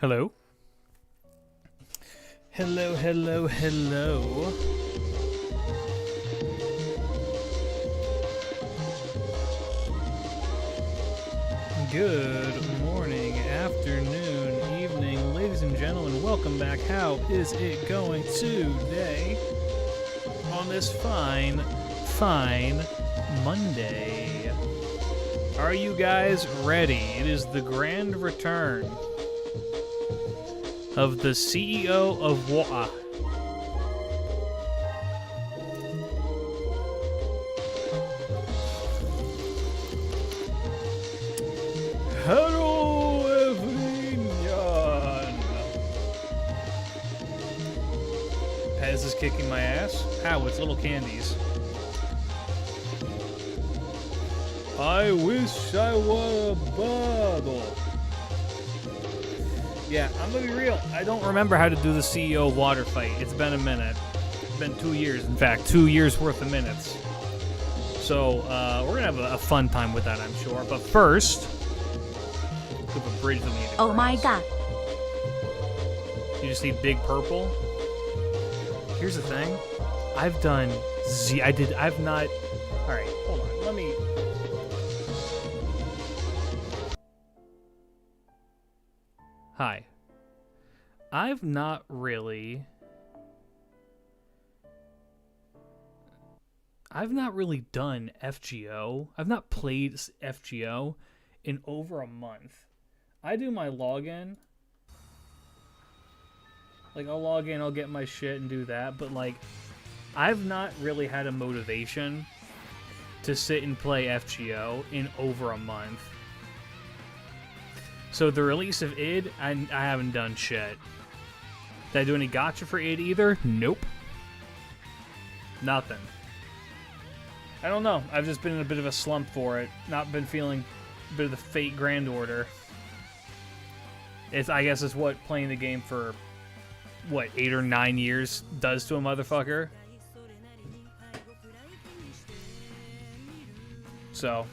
Hello? Hello, hello, hello. Good morning, afternoon, evening, ladies and gentlemen. Welcome back. How is it going today on this fine Monday? Are you guys ready? It is the grand return of the CEO of motha. Hello, everyone. Pez is kicking my ass. How? It's little candies. I wish I were a bottle. Yeah, I'm gonna be real. I don't remember how to do the CEO of water fight. It's been a minute. It's been 2 years, in fact, 2 years worth of minutes. So, we're gonna have a fun time with that, I'm sure. But first, we have a bridge that we need to cross. Oh my god. You just see big purple? Here's the thing. I've not... Alright, hold on. Let me... Hi. I've not really done FGO. I've not played FGO in over a month. I do my login. Like, I'll log in, I'll get my shit and do that, but like, I've not really had a motivation to sit and play FGO in over a month. So the release of id, I haven't done shit. Did I do any gacha for id either? Nope. Nothing. I don't know. I've just been in a bit of a slump for it. Not been feeling a bit of the fate grand order. I guess it's what playing the game for, 8 or 9 years does to a motherfucker. So,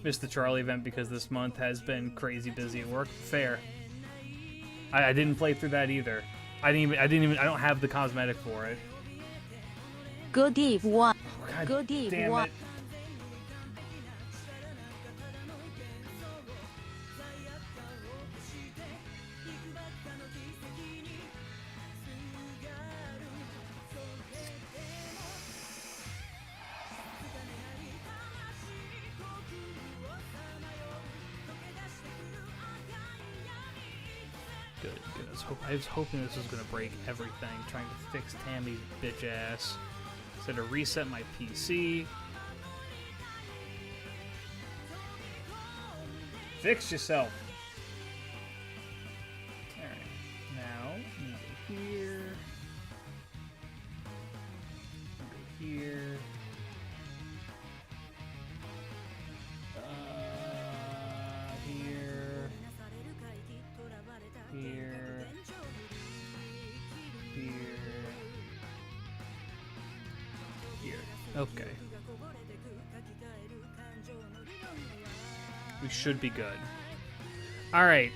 missed the Charlie event because this month has been crazy busy at work. Fair. I didn't play through that either. I don't have the cosmetic for it. Good eve one. Oh, God Good eve damn one. it. Good. I was hoping this was going to break everything, trying to fix Tammy's bitch ass. So to reset my PC. Fix yourself. Alright. Now, go here. Go here. Here. Here. Here. Okay. We should be good. Alright.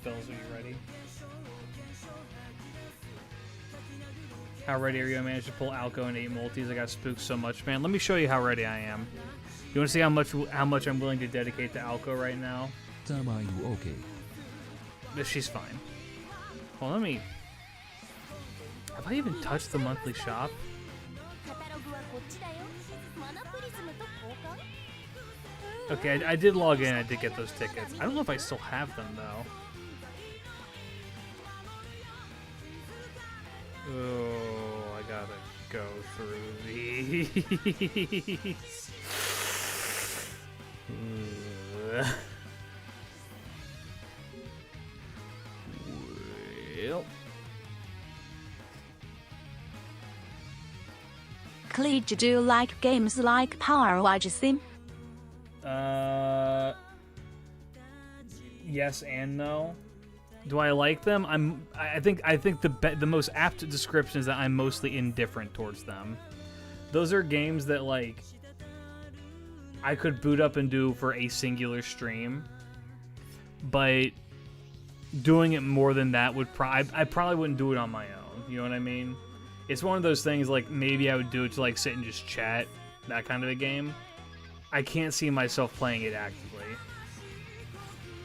Fellas, are you ready? How ready are you? I managed to pull Aoko and 8 multis. I got spooked so much, man. Let me show you how ready I am. You want to see how much I'm willing to dedicate to Aoko right now? Are you okay? She's fine. Well, let me... Have I even touched the monthly shop? Okay, I did log in. I did get those tickets. I don't know if I still have them, though. Oh, I gotta go through these. Well. Click, do you like games like Power Watch Sim? Yes and no. Do I like them? I think the most apt description is that I'm mostly indifferent towards them. Those are games that, like, I could boot up and do for a singular stream, but doing it more than that would I probably wouldn't do it on my own. You know what I mean? It's one of those things like maybe I would do it to like sit and just chat, that kind of a game. I can't see myself playing it actively.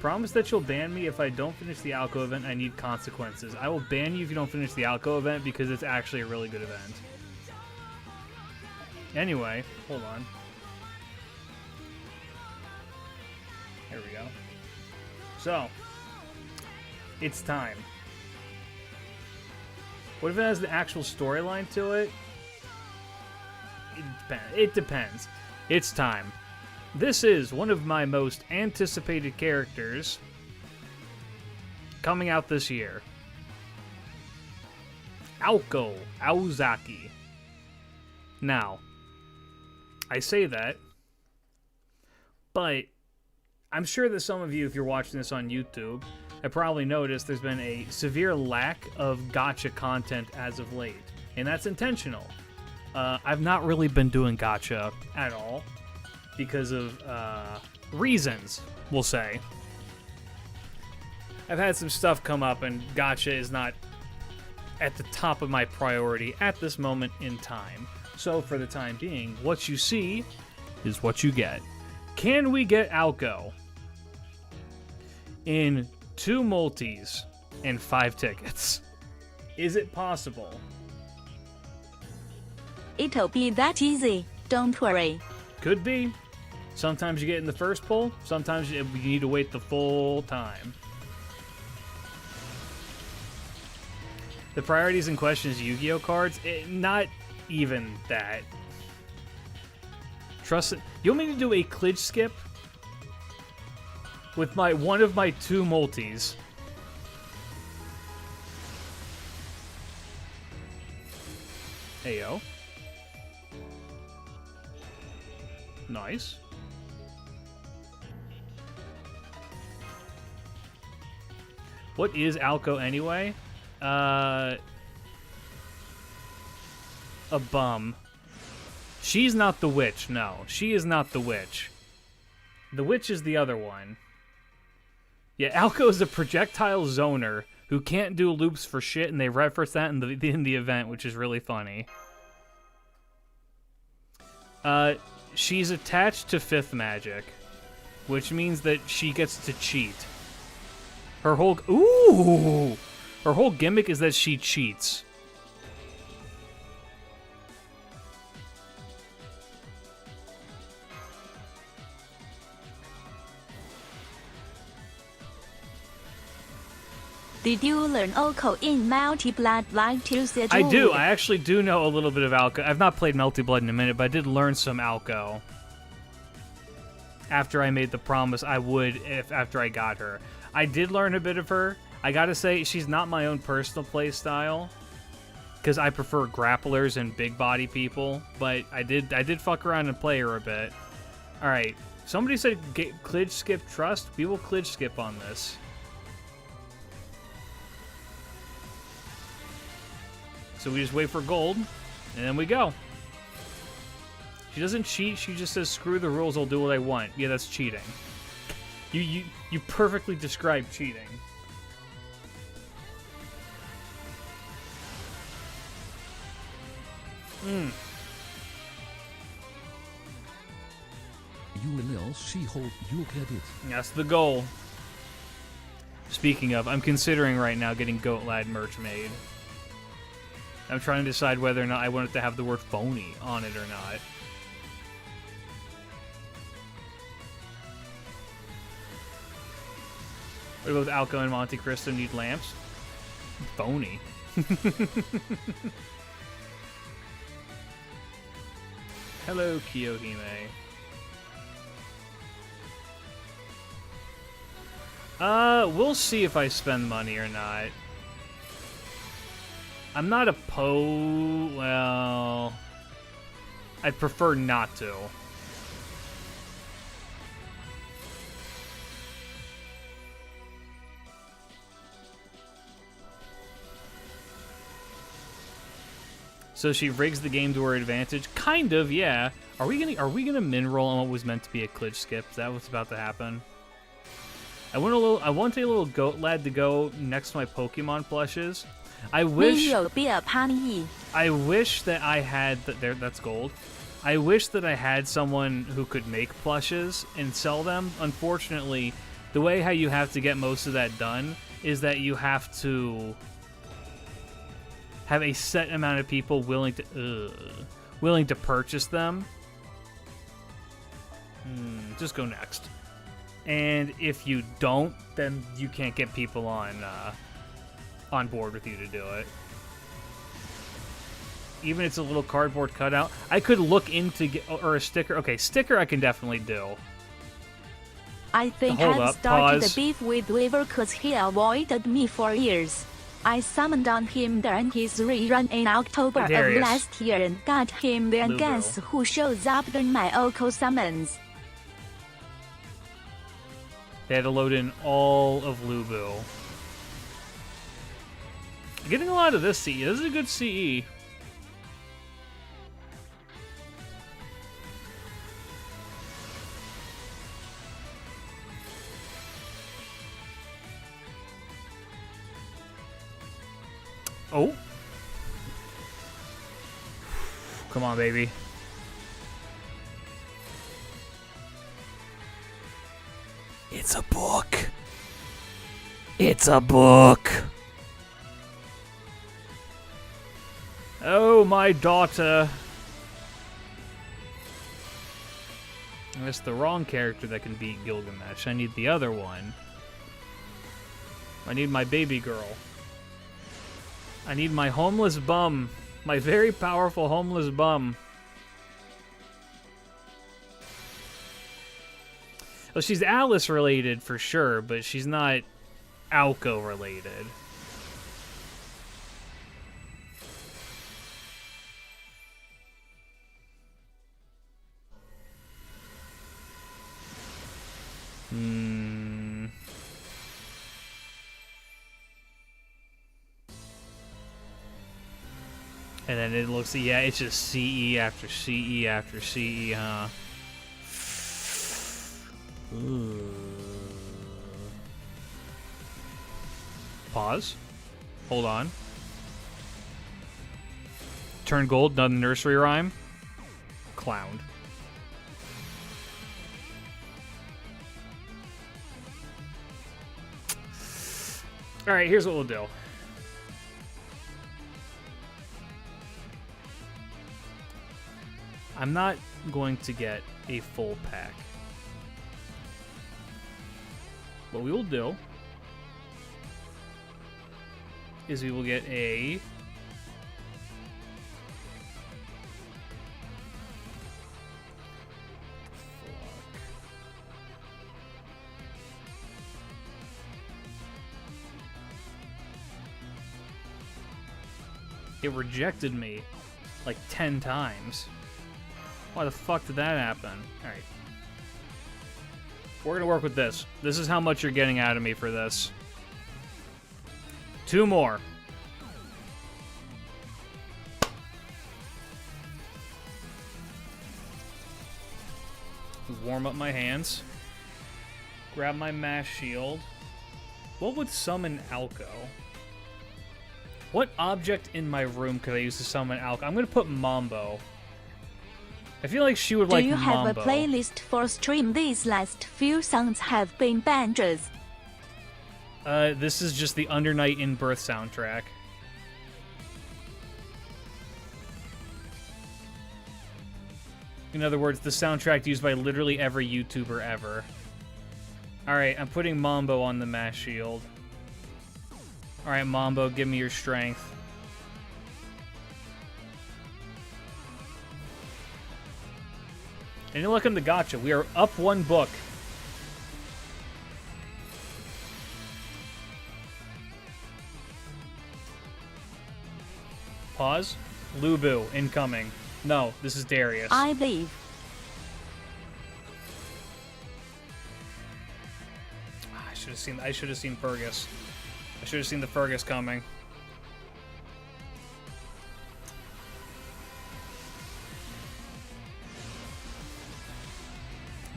Promise that you'll ban me if I don't finish the Aoko event. I need consequences. I will ban you if you don't finish the Aoko event because it's actually a really good event. Anyway, hold on. Here we go. So, it's time. What if it has the actual storyline to it? It depends. It's time. This is one of my most anticipated characters coming out this year. Aoko Aozaki. Now, I say that, but I'm sure that some of you, if you're watching this on YouTube, have probably noticed there's been a severe lack of gacha content as of late, and that's intentional. I've not really been doing gacha at all because of reasons, we'll say. I've had some stuff come up, and gacha is not at the top of my priority at this moment in time. So for the time being, what you see is what you get. Can we get Aoko in 2 multis and 5 tickets? Is it possible? It'll be that easy, don't worry. Could be. Sometimes you get in the first pull, sometimes you need to wait the full time. The priorities in question is Yu-Gi-Oh cards. Not even that. Trust it. You want me to do a glitch skip with one of my 2 multis? Heyo. Nice. What is Aoko anyway? A bum. She's not the witch, no. She is not the witch. The witch is the other one. Yeah, Aoko is a projectile zoner who can't do loops for shit, and they reference that in the event, which is really funny. She's attached to 5th magic, which means that she gets to cheat. Her whole gimmick is that she cheats. Did you learn Aoko in Multi Blood like Tuesday? I do. I actually do know a little bit of Aoko. I've not played Multi Blood in a minute, but I did learn some Aoko. After I made the promise I would after I got her. I did learn a bit of her. I gotta say, she's not my own personal play style, because I prefer grapplers and big body people, but I did fuck around and play her a bit. Alright, somebody said glitch skip trust. We will glitch skip on this. So we just wait for gold, and then we go. She doesn't cheat, she just says, screw the rules, I'll do what I want. Yeah, that's cheating. You perfectly described cheating. UNL She-Hulk your credit. That's the goal. Speaking of, I'm considering right now getting Goat Lad merch made. I'm trying to decide whether or not I want it to have the word phony on it or not. What about Aoko and Monte Cristo need lamps? Phony. Hello, Kiyohime. We'll see if I spend money or not. I'm not opposed. Well, I'd prefer not to. So she rigs the game to her advantage? Kind of, yeah. Are we gonna min roll on what was meant to be a glitch skip? Is that what's about to happen? I want a little goat lad to go next to my Pokemon plushes. I wish that I had that's gold. I wish that I had someone who could make plushes and sell them. Unfortunately, the way how you have to get most of that done is that you have to have a set amount of people willing to purchase them. Just go next. And if you don't, then you can't get people on board with you to do it. Even if it's a little cardboard cutout, I could look into or a sticker. Okay, sticker I can definitely do. I think I've started a beef with Weaver cause he avoided me for years. I summoned on him during his rerun in October of last year and got him then guess who shows up during my Aoko summons. They had to load in all of Lubu. Getting a lot of this CE. This is a good CE. Oh. Come on, baby. It's a book. It's a book. Oh, my daughter. That's the wrong character that can beat Gilgamesh. I need the other one. I need my baby girl. I need my homeless bum. My very powerful homeless bum. Well, she's Alice related for sure, but she's not Aoko related. And then it looks, yeah, it's just CE after CE after CE, huh? Ooh. Pause. Hold on. Turn gold, done the nursery rhyme. Clowned. Alright, here's what we'll do. I'm not going to get a full pack. What we will do is we will get a It rejected me like 10 times. Why the fuck did that happen? Alright. We're gonna work with this. This is how much you're getting out of me for this. 2 more. Warm up my hands. Grab my mass shield. What would summon Aoko? What object in my room could I use to summon Aoko? I'm gonna put Mambo. I feel like she would like Mambo. Do you have a playlist for stream? These last few songs have been bangers. This is just the Undernight in Birth soundtrack. In other words, the soundtrack used by literally every YouTuber ever. Alright, I'm putting Mambo on the mass shield. Alright, Mambo, give me your strength. And look in the Gacha. We are up 1 book. Pause. Lubu, incoming. No, this is Darius. I believe. I should have seen Fergus. I should have seen the Fergus coming.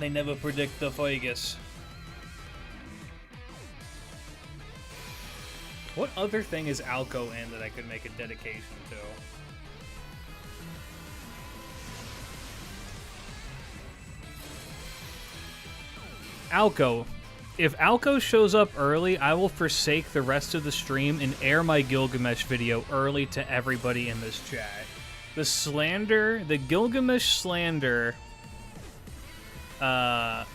They never predict the fuckas. What other thing is Aoko in that I could make a dedication to? Aoko. If Aoko shows up early, I will forsake the rest of the stream and air my Gilgamesh video early to everybody in this chat. The slander, the Gilgamesh slander, the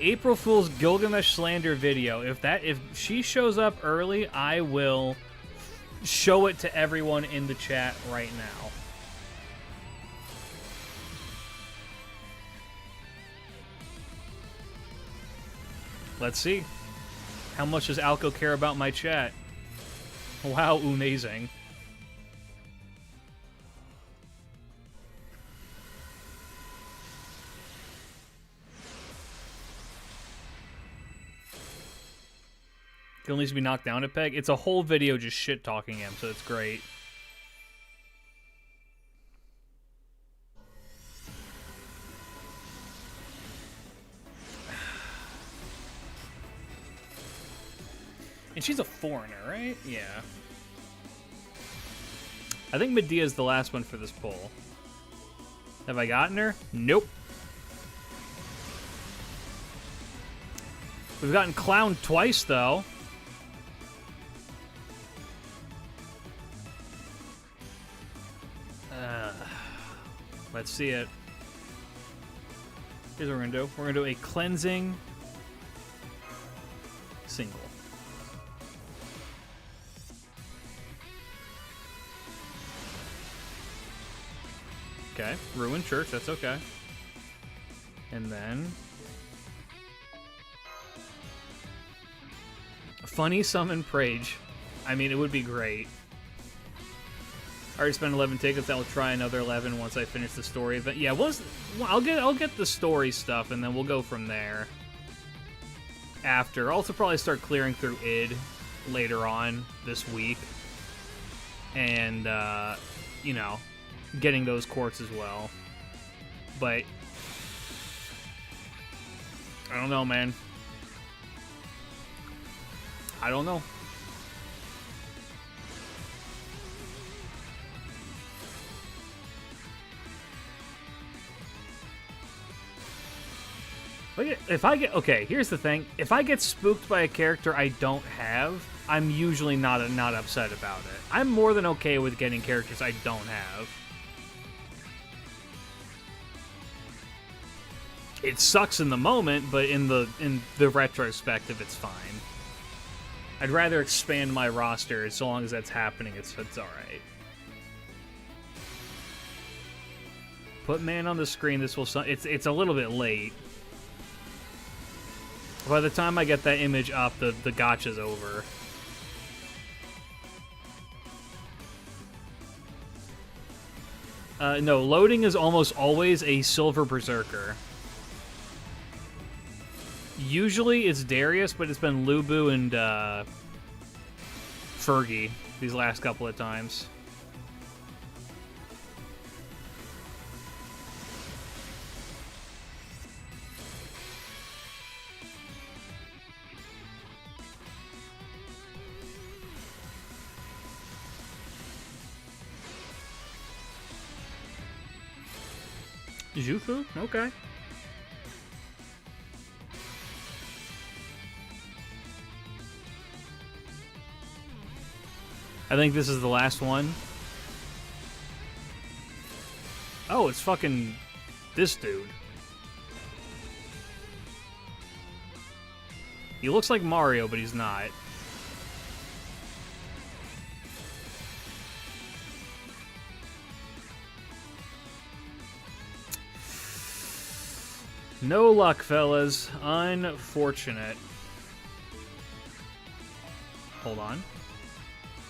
April Fool's Gilgamesh slander video, if she shows up early, I will show it to everyone in the chat right now. Let's see. How much does Aoko care about my chat? Wow, amazing. He'll needs to be knocked down a peg. It's a whole video just shit-talking him, so it's great. And she's a foreigner, right? Yeah. I think Medea's the last one for this poll. Have I gotten her? Nope. We've gotten Clown twice, though. Let's see it. Here's what we're gonna do. We're gonna do a cleansing single. Okay, ruined church, that's okay. And then funny summon Prage. I mean, it would be great. I already spent 11 tickets. I will try another 11 once I finish the story event. Yeah, I'll get the story stuff, and then we'll go from there. After, I'll also probably start clearing through id later on this week, and you know, getting those courts as well. But I don't know, man. I don't know. If I get, okay, here's the thing. If I get spooked by a character I don't have, I'm usually not upset about it. I'm more than okay with getting characters I don't have. It sucks in the moment, but in the retrospective, it's fine. I'd rather expand my roster so long as that's happening. It's all right. Put man on the screen. This will. It's a little bit late. By the time I get that image up, the gacha's over. No, loading is almost always a silver berserker. Usually it's Darius, but it's been Lubu and Fergie these last couple of times. Jufu? Okay. I think this is the last one. Oh, it's fucking this dude. He looks like Mario, but he's not. No luck, fellas. Unfortunate. Hold on.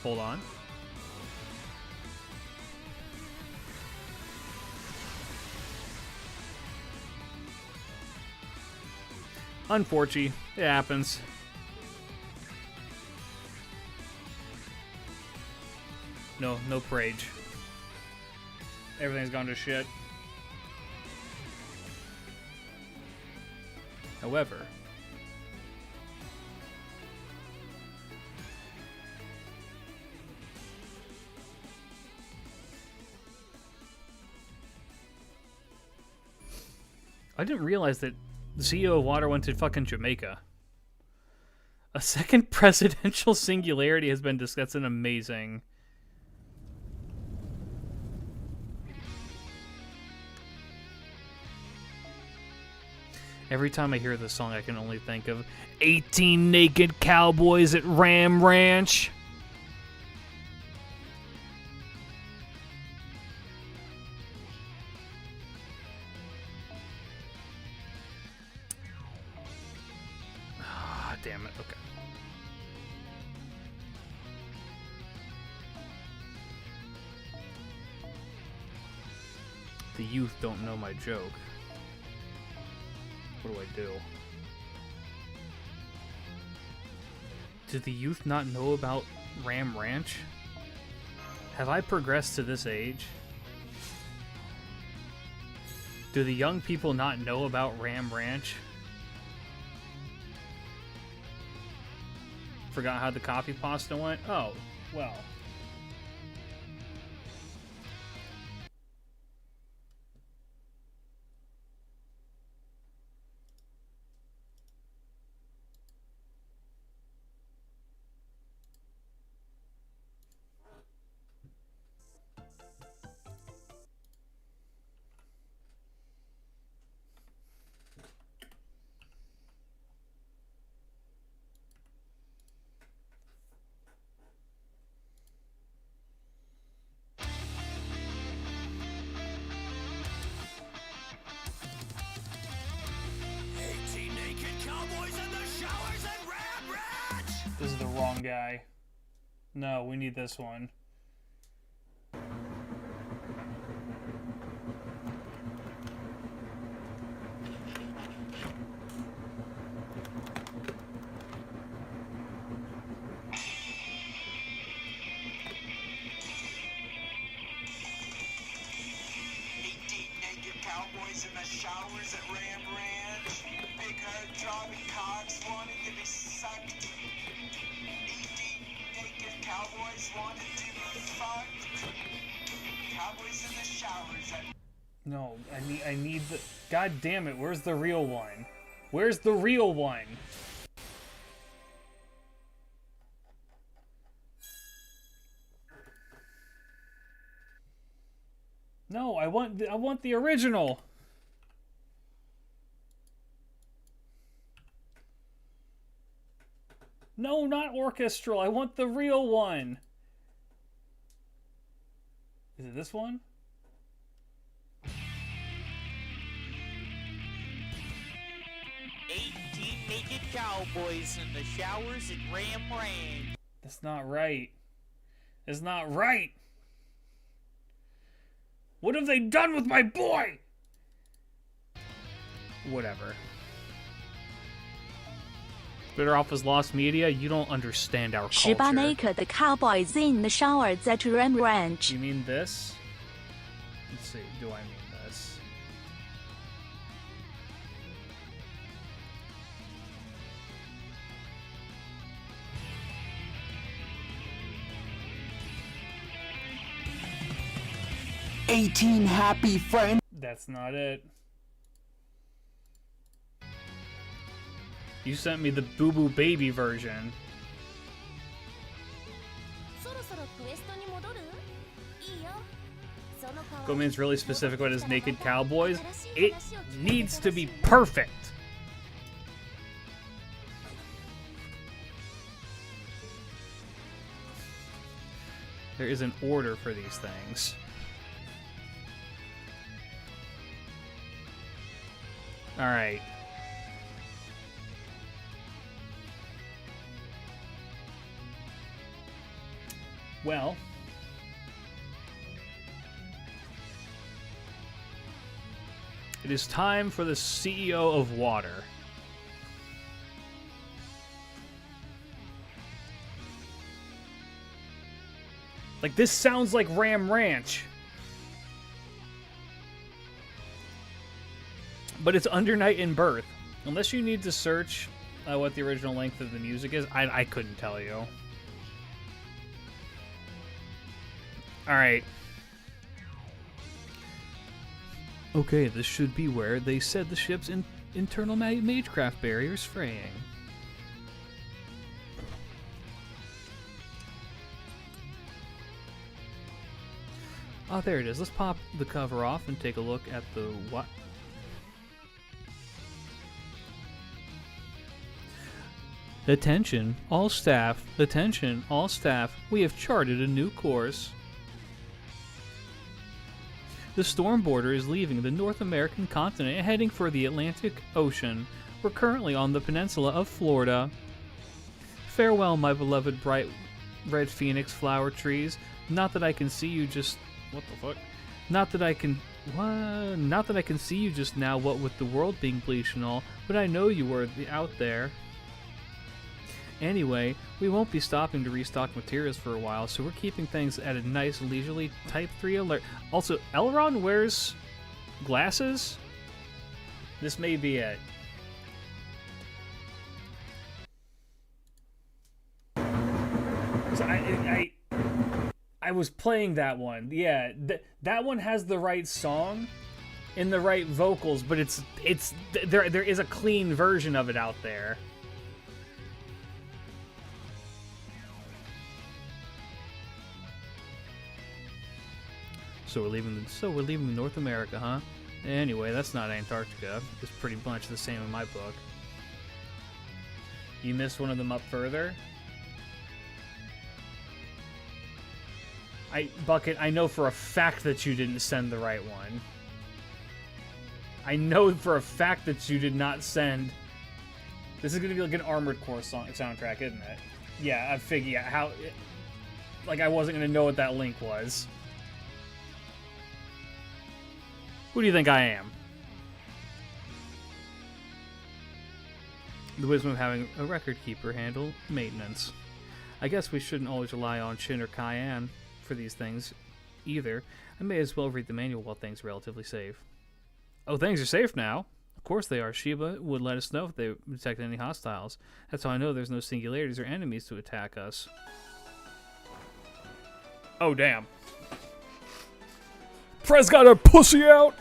Hold on. Unfortunate. It happens. No Prage. Everything's gone to shit. However, I didn't realize that the CEO of Water went to fucking Jamaica. A second presidential singularity has been discussed. An amazing. Every time I hear this song, I can only think of 18 naked cowboys at Ram Ranch. Ah, damn it. Okay. The youth don't know my joke. What do I do? Do the youth not know about Ram Ranch? Have I progressed to this age? Do the young people not know about Ram Ranch? Forgot how the copy pasta went? Oh, well. This is the wrong guy. No, we need this one. Cowboys in the showers at Ram Ranch. Big herd jobbing cocks wanted to be sucked. 18 naked cowboys wanted to be fucked. Cowboys in the showers at... No, I need the... God damn it, where's the real one? Where's the real one? No, I want the original. No, not orchestral. I want the real one. Is it this one? Naked cowboys in the showers at Ram Ranch. That's not right. That's not right. What have they done with my boy? Whatever. Better off as lost media. You don't understand our culture. 18 naked cowboys in the showers at Ram Ranch. You mean this? Let's see. Do I mean this? "18 happy friends." That's not it. You sent me the Boo Boo Baby version. Goman's really specific about his naked cowboys. It needs to be perfect. There is an order for these things. All right. Well, it is time for the CEO of Water. Like, this sounds like Ram Ranch. But it's Under Night in Birth. Unless you need to search what the original length of the music is, I couldn't tell you. Alright. Okay, this should be where they said the ship's internal magecraft barrier's fraying. Oh, there it is. Let's pop the cover off and take a look at the what? Attention, all staff. Attention, all staff. We have charted a new course. The Stormboarder is leaving the North American continent and heading for the Atlantic Ocean. We're currently on the peninsula of Florida. Farewell, my beloved bright red phoenix flower trees. Not that I can see you just... What the fuck? Not that I can... What? Not that I can see you just now, what with the world being bleached and all, but I know you were out there. Anyway, we won't be stopping to restock materials for a while, so we're keeping things at a nice, leisurely Type 3 alert. Also, Elrond wears glasses? This may be it. So I was playing that one. Yeah, that one has the right song and the right vocals, but there is a clean version of it out there. So we're leaving North America, huh? Anyway, that's not Antarctica. It's pretty much the same in my book. You missed one of them up further? Bucket, I know for a fact that you didn't send the right one. I know for a fact that you did not send... This is going to be like an Armored Core soundtrack, isn't it? Yeah, I figured how... Like, I wasn't going to know what that link was. Who do you think I am? The wisdom of having a record keeper handle maintenance. I guess we shouldn't always rely on Shin or Cayenne for these things either. I may as well read the manual while things are relatively safe. Oh, things are safe now. Of course they are. Sheba would let us know if they detect any hostiles. That's how I know there's no singularities or enemies to attack us. Oh, damn. Prez got her pussy out!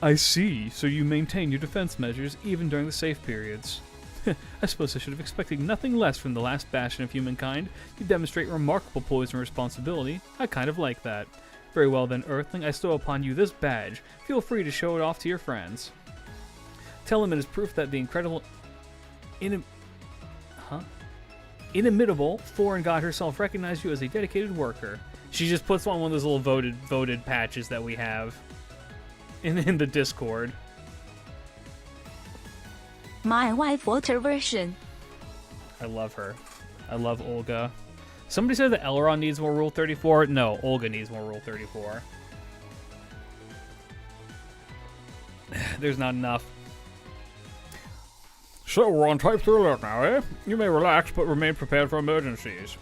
I see. So you maintain your defense measures even during the safe periods. I suppose I should have expected nothing less from the last bastion of humankind. You demonstrate remarkable poise and responsibility. I kind of like that. Very well then, Earthling, I stow upon you this badge. Feel free to show it off to your friends. Tell them it is proof that the incredible... inimitable foreign god herself recognized you as a dedicated worker. She just puts on one of those little voted patches that we have in the Discord. My wife water version. I love her. I love Olga. Somebody said that Elrond needs more Rule 34. No, Olga needs more Rule 34. There's not enough. So we're on Type 3 alert now, eh? You may relax, but remain prepared for emergencies.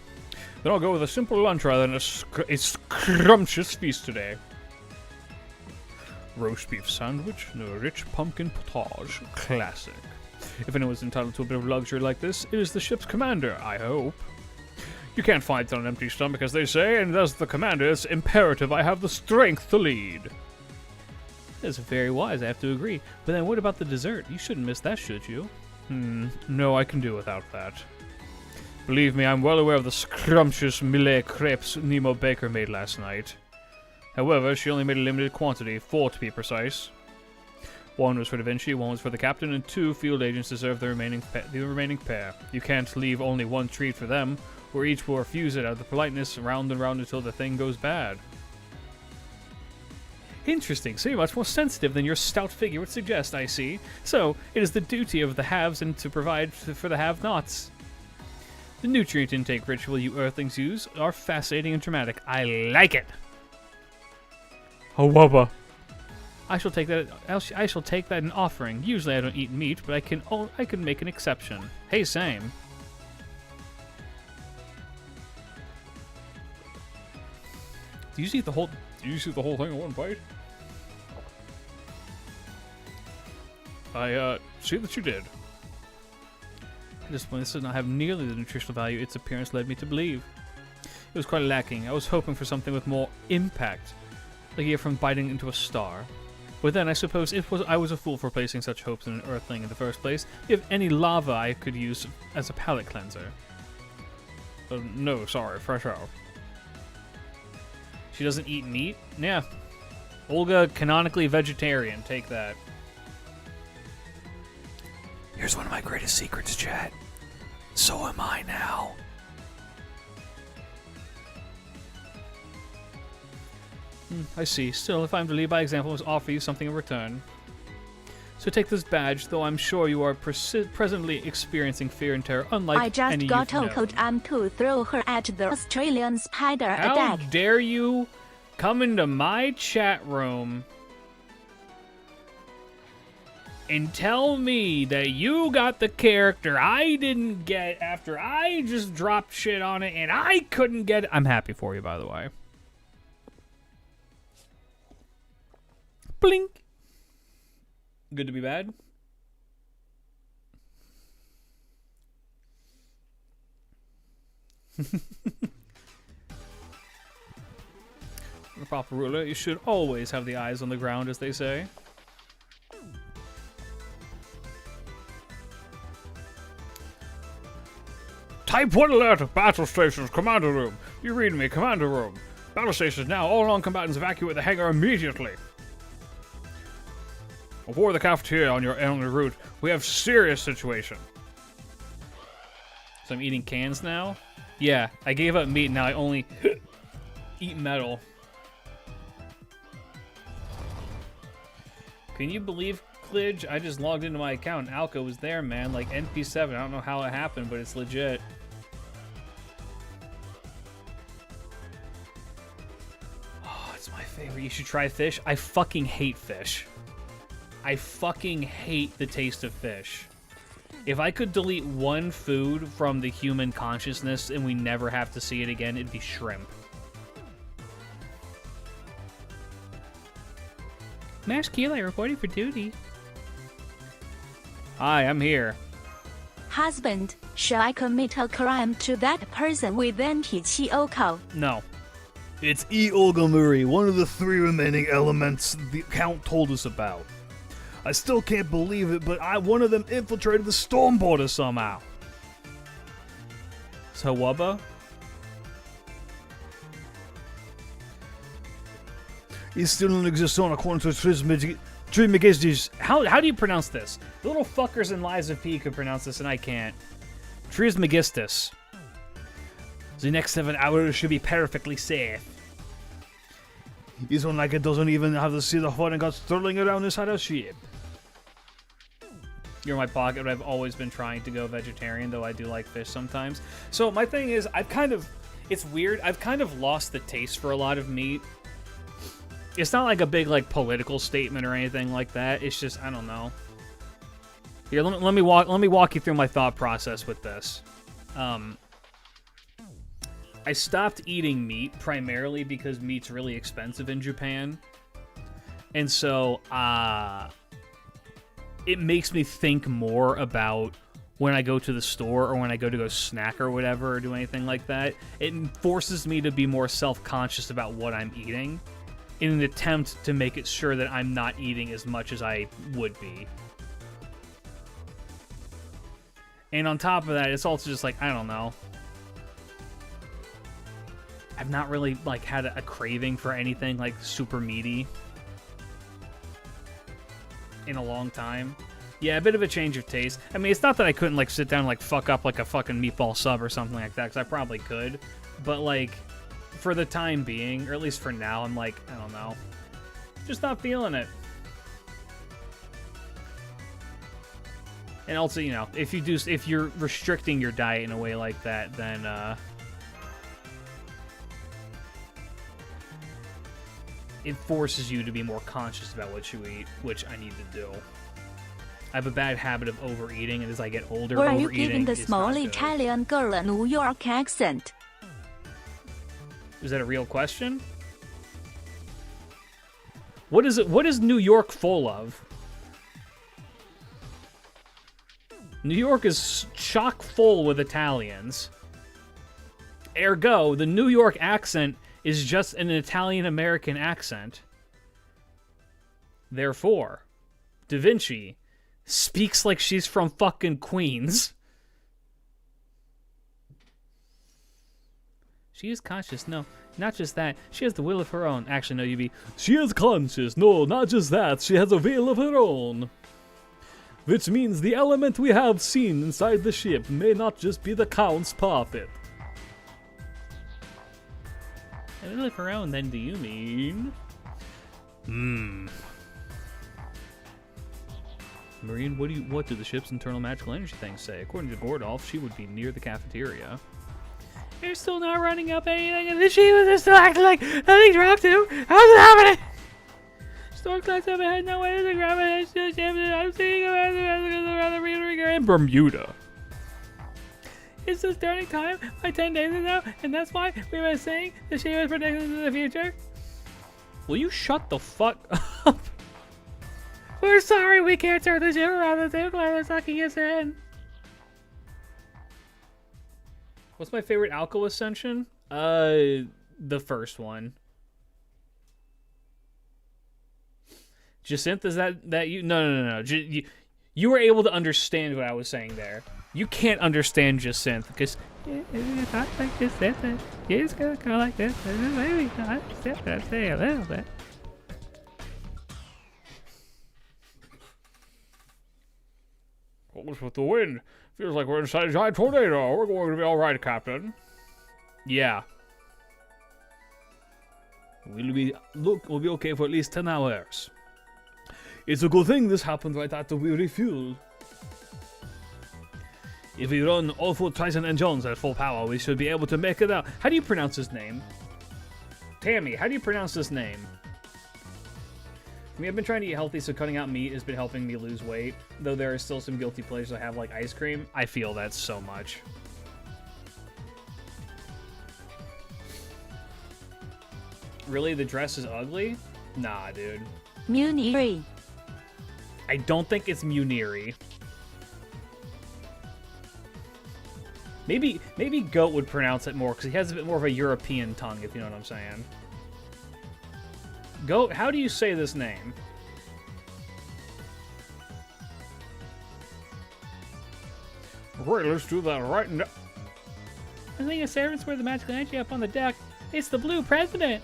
Then I'll go with a simple lunch rather than a scrumptious feast today. Roast beef sandwich and a rich pumpkin potage. Classic. If anyone's entitled to a bit of luxury like this, it is the ship's commander, I hope. You can't fight on an empty stomach, as they say, and as the commander, it's imperative I have the strength to lead. That's very wise, I have to agree. But then what about the dessert? You shouldn't miss that, should you? No, I can do without that. Believe me, I'm well aware of the scrumptious millet crepes Nemo Baker made last night. However, she only made a limited quantity, 4 to be precise. 1 was for Da Vinci, 1 was for the captain, and 2 field agents deserve the remaining pair. You can't leave only 1 treat for them, or each will refuse it out of the politeness, round and round until the thing goes bad. Interesting, so you're much more sensitive than your stout figure would suggest, I see. So, it is the duty of the haves and to provide for the have-nots. The nutrient intake ritual you Earthlings use are fascinating and dramatic. I like it! Hawabba. I shall take that in offering. Usually I don't eat meat, but I can make an exception. Hey, same. you just eat the whole? Did you just eat the whole thing in one bite? I see that you did. This did not have nearly the nutritional value its appearance led me to believe. It was quite lacking. I was hoping for something with more impact, like a from biting into a star. But then I suppose I was a fool for placing such hopes in an earthling in the first place. Do you have any lava I could use as a palate cleanser? No, sorry, fresh out. She doesn't eat meat? Yeah. Olga, canonically vegetarian. Take that. Here's one of my greatest secrets, chat. So am I now. I see. Still, if I'm to lead by example, I must offer you something in return. So take this badge, though I'm sure you are presently experiencing fear and terror, unlike I just any got you've known. Aoko to throw her at the Australian spider How attack. dare you come into my chat room and tell me that you got the character I didn't get after I just dropped shit on it and I couldn't get it. I'm happy for you, by the way. Blink. Good to be bad. A proper ruler, you should always have the eyes on the ground, as they say. Type 1 alert, battle stations, commander room. You read me, commander room. Battle stations now, all non-combatants evacuate the hangar immediately. Avoid the cafeteria on your route. We have serious situation. So I'm eating cans now? Yeah, I gave up meat, now I only eat metal. Can you believe, Klidge? I just logged into my account and Aoko was there, man. Like NP7. I don't know how it happened, but it's legit. Oh, it's my favorite. You should try fish. I fucking hate fish. I fucking hate the taste of fish. If I could delete one food from the human consciousness and we never have to see it again, it'd be shrimp. Mash Keeley reporting for duty. Hi, I'm here. Husband, shall I commit a crime to that person with anti-Aoko? No. It's Olga Murray, one of the 3 remaining elements the Count told us about. I still can't believe it, but one of them infiltrated the storm border somehow. So Wubba? He's still in existence according to Trismegistus. How do you pronounce this? The little fuckers in Lies of P could pronounce this and I can't. Trismegistus. The next 7 hours should be perfectly safe. This one like it doesn't even have to see the foreign gods thrilling around inside our ship. You're in my pocket, but I've always been trying to go vegetarian, though I do like fish sometimes. So my thing is, it's weird, I've kind of lost the taste for a lot of meat. It's not like a big, like, political statement or anything like that. It's just, I don't know. Here, let me walk you through my thought process with this. I stopped eating meat primarily because meat's really expensive in Japan. And so, it makes me think more about when I go to the store or when I go snack or whatever or do anything like that. It forces me to be more self-conscious about what I'm eating in an attempt to make it sure that I'm not eating as much as I would be. And on top of that, it's also just like, I don't know. I've not really, like, had a craving for anything, like, super meaty in a long time. Yeah, a bit of a change of taste. I mean, it's not that I couldn't, like, sit down and, like, fuck up, like, a fucking meatball sub or something like that, because I probably could. But, like, for the time being, or at least for now, I'm like, I don't know. Just not feeling it. And also, you know, if you're restricting your diet in a way like that, then, it forces you to be more conscious about what you eat, which I need to do. I have a bad habit of overeating, and as I get older, Were overeating you giving the small Italian girl a New York accent? Is that a real question? What is it? What is New York full of? New York is chock full with Italians. Ergo, the New York accent is just an Italian-American accent. Therefore, Da Vinci speaks like she's from fucking Queens. She is conscious. No, not just that. She has the will of her own. Actually, no, UB. She is conscious. No, not just that. She has a will of her own. Which means the element we have seen inside the ship may not just be the Count's puppet. A will of her own, then, do you mean? Marine, what do the ship's internal magical energy things say? According to Gordolf, she would be near the cafeteria. They're still not running up anything, and the ship is still acting like nothing's wrong too. How's it happening? Storm clouds have ahead, no way to the ground, and ship, I'm seeing around the river in Bermuda. It's the starting time by 10 days ago, and that's why we were saying the ship is predicted into the future. Will you shut the fuck up? We're sorry we can't turn the ship around. The same cloud is sucking us in. What's my favorite Aoko ascension? The first one. Jacinth, is that you? No. You were able to understand what I was saying there. You can't understand Jacinth because it's not like Jacinth. You're just gonna go like this. Maybe not. I say a little bit. What's with the wind? Feels like we're inside a giant tornado. We're going to be all right, Captain. Yeah. We'll be okay for at least 10 hours. It's a good thing this happened right after we refueled. If we run all 4 Tyson and Jones at full power, we should be able to make it out. How do you pronounce his name? Tammy, how do you pronounce this name? I mean, I've been trying to eat healthy, so cutting out meat has been helping me lose weight. Though there are still some guilty pleasures I have, like ice cream. I feel that so much. Really? The dress is ugly? Nah, dude. Muniri. I don't think it's Muniri. Maybe Goat would pronounce it more, because he has a bit more of a European tongue, if you know what I'm saying. Goat, how do you say this name? Right, let's do that right now. I think a servants wear the magical energy up on the deck. It's the Blue President.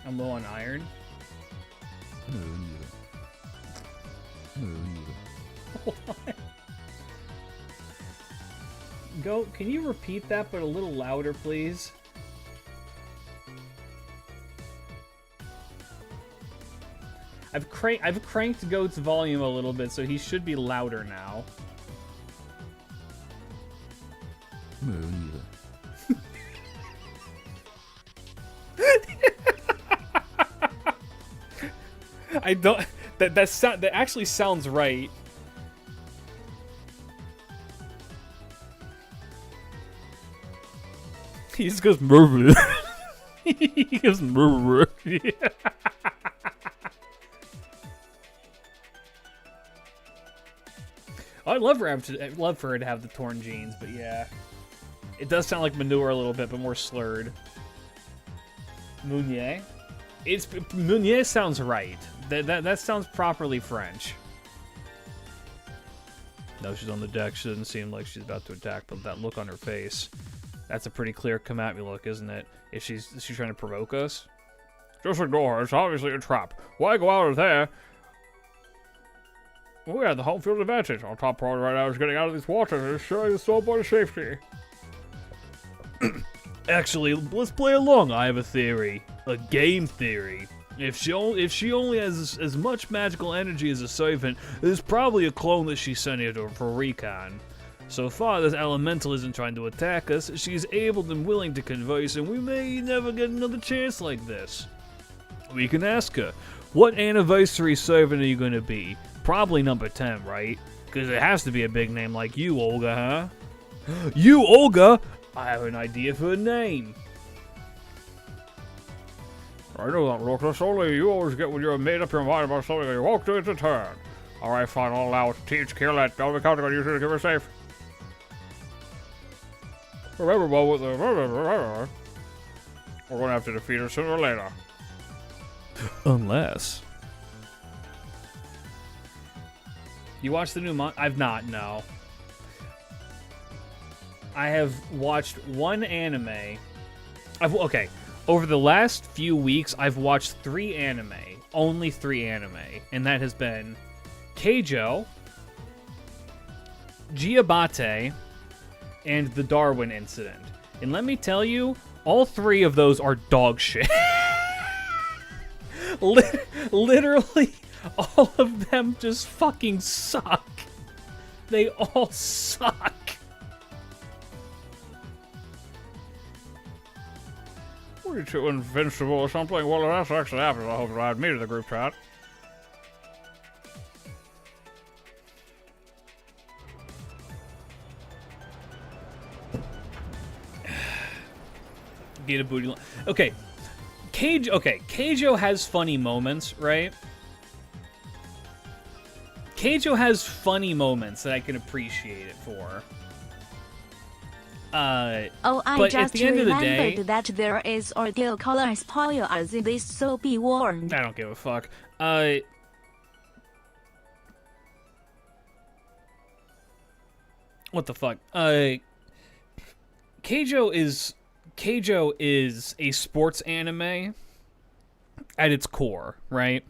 I'm low on iron. Hold on. Goat, can you repeat that, but a little louder, please? I've cranked Goat's volume a little bit, so he should be louder now. I don't. That actually sounds right. He just goes murmur. He goes murmur. I'd love for her to have the torn jeans, but yeah. It does sound like manure a little bit, but more slurred. Meunier? Meunier sounds right. That sounds properly French. No, she's on the deck. She doesn't seem like she's about to attack, but that look on her face. That's a pretty clear come at me look, isn't it? Is she trying to provoke us? Just ignore her. It's obviously a trap. Why go out of there? We have the home field advantage. Our top priority right now is getting out of these waters and ensuring the snowboarder's safety. Actually, let's play along. I have a theory. A game theory. If she only has as much magical energy as a servant, there's probably a clone that she sent here for recon. So far, this elemental isn't trying to attack us. She's able and willing to converse, and we may never get another chance like this. We can ask her, what anniversary servant are you going to be? Probably number 10, right? Because it has to be a big name like you, Olga, huh? You, Olga? I have an idea for a name. I know that look. That's only you always get when you're made up your mind about something and you won't do it to turn. Alright, fine, I'll allow it. Teach, kill it. Don't be counting on you to keep her safe. Remember, well, with the... We're gonna have to defeat her sooner or later. Unless... You watched the new I've not, no. I have watched one anime. Okay. Over the last few weeks, I've watched 3 anime. Only 3 anime. And that has been Keijo, Giabate, and the Darwin Incident. And let me tell you, all 3 of those are dog shit. Literally, all of them just fucking suck. They all suck. Were you too invincible or something? Well, that's actually happened. I hope you add me to the group chat. Get a booty. Okay, Keijo has funny moments, right? Keijo has funny moments that I can appreciate it for. I but just at the end of the day, remembered that there is ordeal color spoilers in this, so be warned. I don't give a fuck. What the fuck? Keijo is a sports anime at its core, right?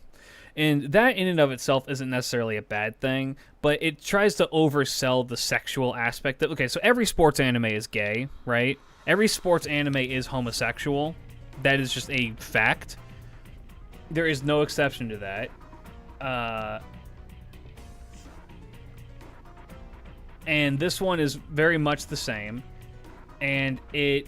And that in and of itself isn't necessarily a bad thing, but it tries to oversell the sexual aspect. Okay, so every sports anime is gay, right? Every sports anime is homosexual. That is just a fact. There is no exception to that. And this one is very much the same. And it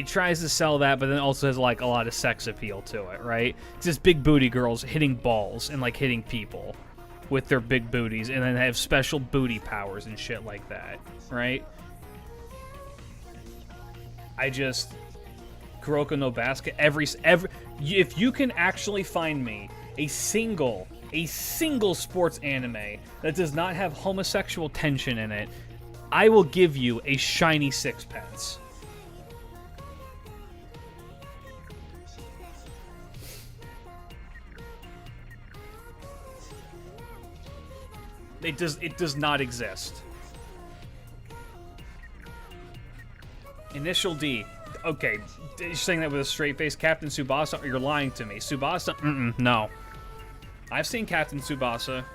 tries to sell that, but then also has like a lot of sex appeal to it, right? It's just big booty girls hitting balls and like hitting people with their big booties, and then they have special booty powers and shit like that, right? Kuroko no Basket, every if you can actually find me a single sports anime that does not have homosexual tension in it, I will give you a shiny sixpence. It does not exist. Initial D. Okay, you're saying that with a straight face, Captain Tsubasa, or you're lying to me. Tsubasa? No. I've seen Captain Tsubasa.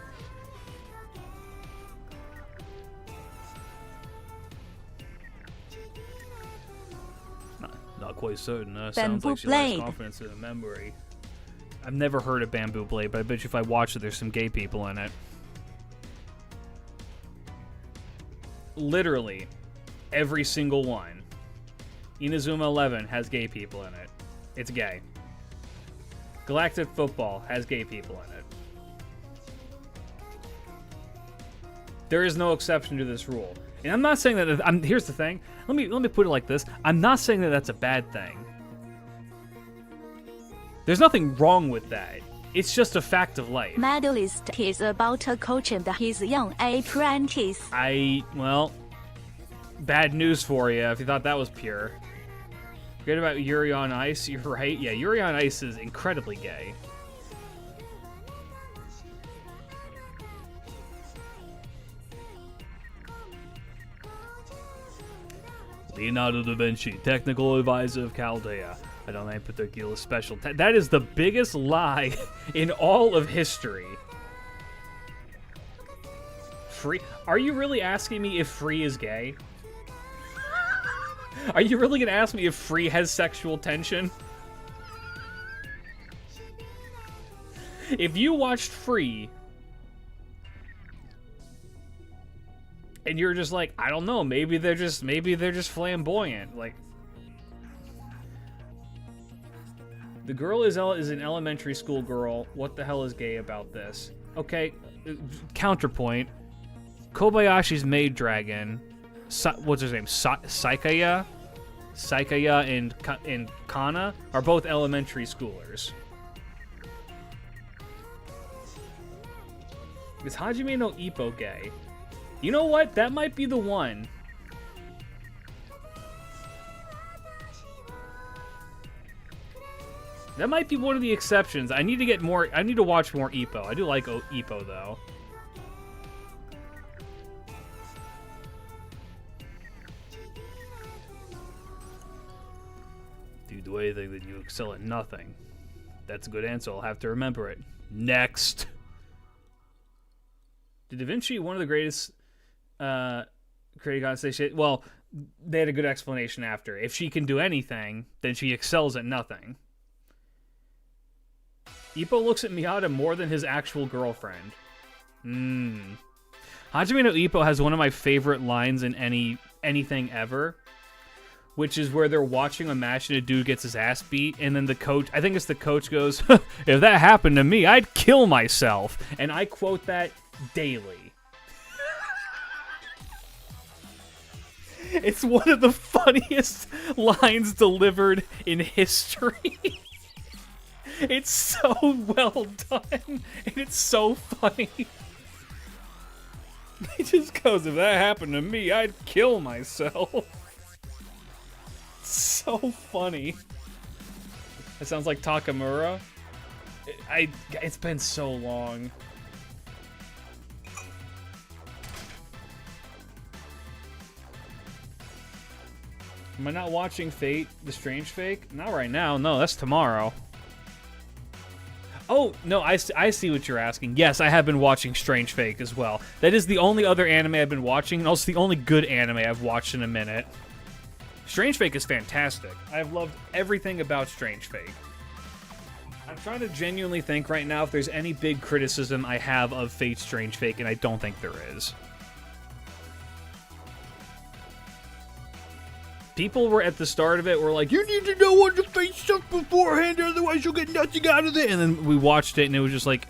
Not quite certain. Sounds like she lacks confidence in the memory. I've never heard of Bamboo Blade, but I bet you if I watch it, there's some gay people in it. Literally, every single one. Inazuma 11 has gay people in it. It's gay. Galactic Football has gay people in it. There is no exception to this rule. And I'm not saying that... here's the thing. Let me put it like this. I'm not saying that that's a bad thing. There's nothing wrong with that. It's just a fact of life. Medalist is about a coach and his young apprentice. Well, bad news for you if you thought that was pure. Forget about Yuri on Ice, you're right. Yeah, Yuri on Ice is incredibly gay. Leonardo da Vinci, technical advisor of Chaldea. I don't have particular special... that is the biggest lie in all of history. Free? Are you really asking me if Free is gay? Are you really going to ask me if Free has sexual tension? If you watched Free... and you're just like, I don't know, maybe they're just flamboyant. Like... The girl is an elementary school girl. What the hell is gay about this? Okay, counterpoint. Kobayashi's maid dragon, what's his name? Saikaya? Saikaya and Kana are both elementary schoolers. Is Hajime no Ippo gay? You know what? That might be the one. That might be one of the exceptions. I need to watch more Ippo. I do like Ippo though. Do you do anything that you excel at nothing? That's a good answer. I'll have to remember it. Next. Did Da Vinci one of the greatest creative say shit? Well, they had a good explanation after. If she can do anything, then she excels at nothing. Ippo looks at Miyata more than his actual girlfriend. Hajime no Ippo has one of my favorite lines in anything ever, which is where they're watching a match and a dude gets his ass beat, and then the coach, I think it's the coach, goes, "If that happened to me, I'd kill myself." And I quote that daily. It's one of the funniest lines delivered in history. It's so well done, and it's so funny. He just goes, "If that happened to me, I'd kill myself." It's so funny. It sounds like Takamura. It's been so long. Am I not watching Fate, The Strange Fake? Not right now. No, that's tomorrow. Oh, no, I see what you're asking. Yes, I have been watching Strange Fake as well. That is the only other anime I've been watching, and also the only good anime I've watched in a minute. Strange Fake is fantastic. I've loved everything about Strange Fake. I'm trying to genuinely think right now if there's any big criticism I have of Fate Strange Fake, and I don't think there is. People were at the start of it were like, "You need to know what the Fate sucks beforehand, otherwise you'll get nothing out of it." And then we watched it, and it was just like,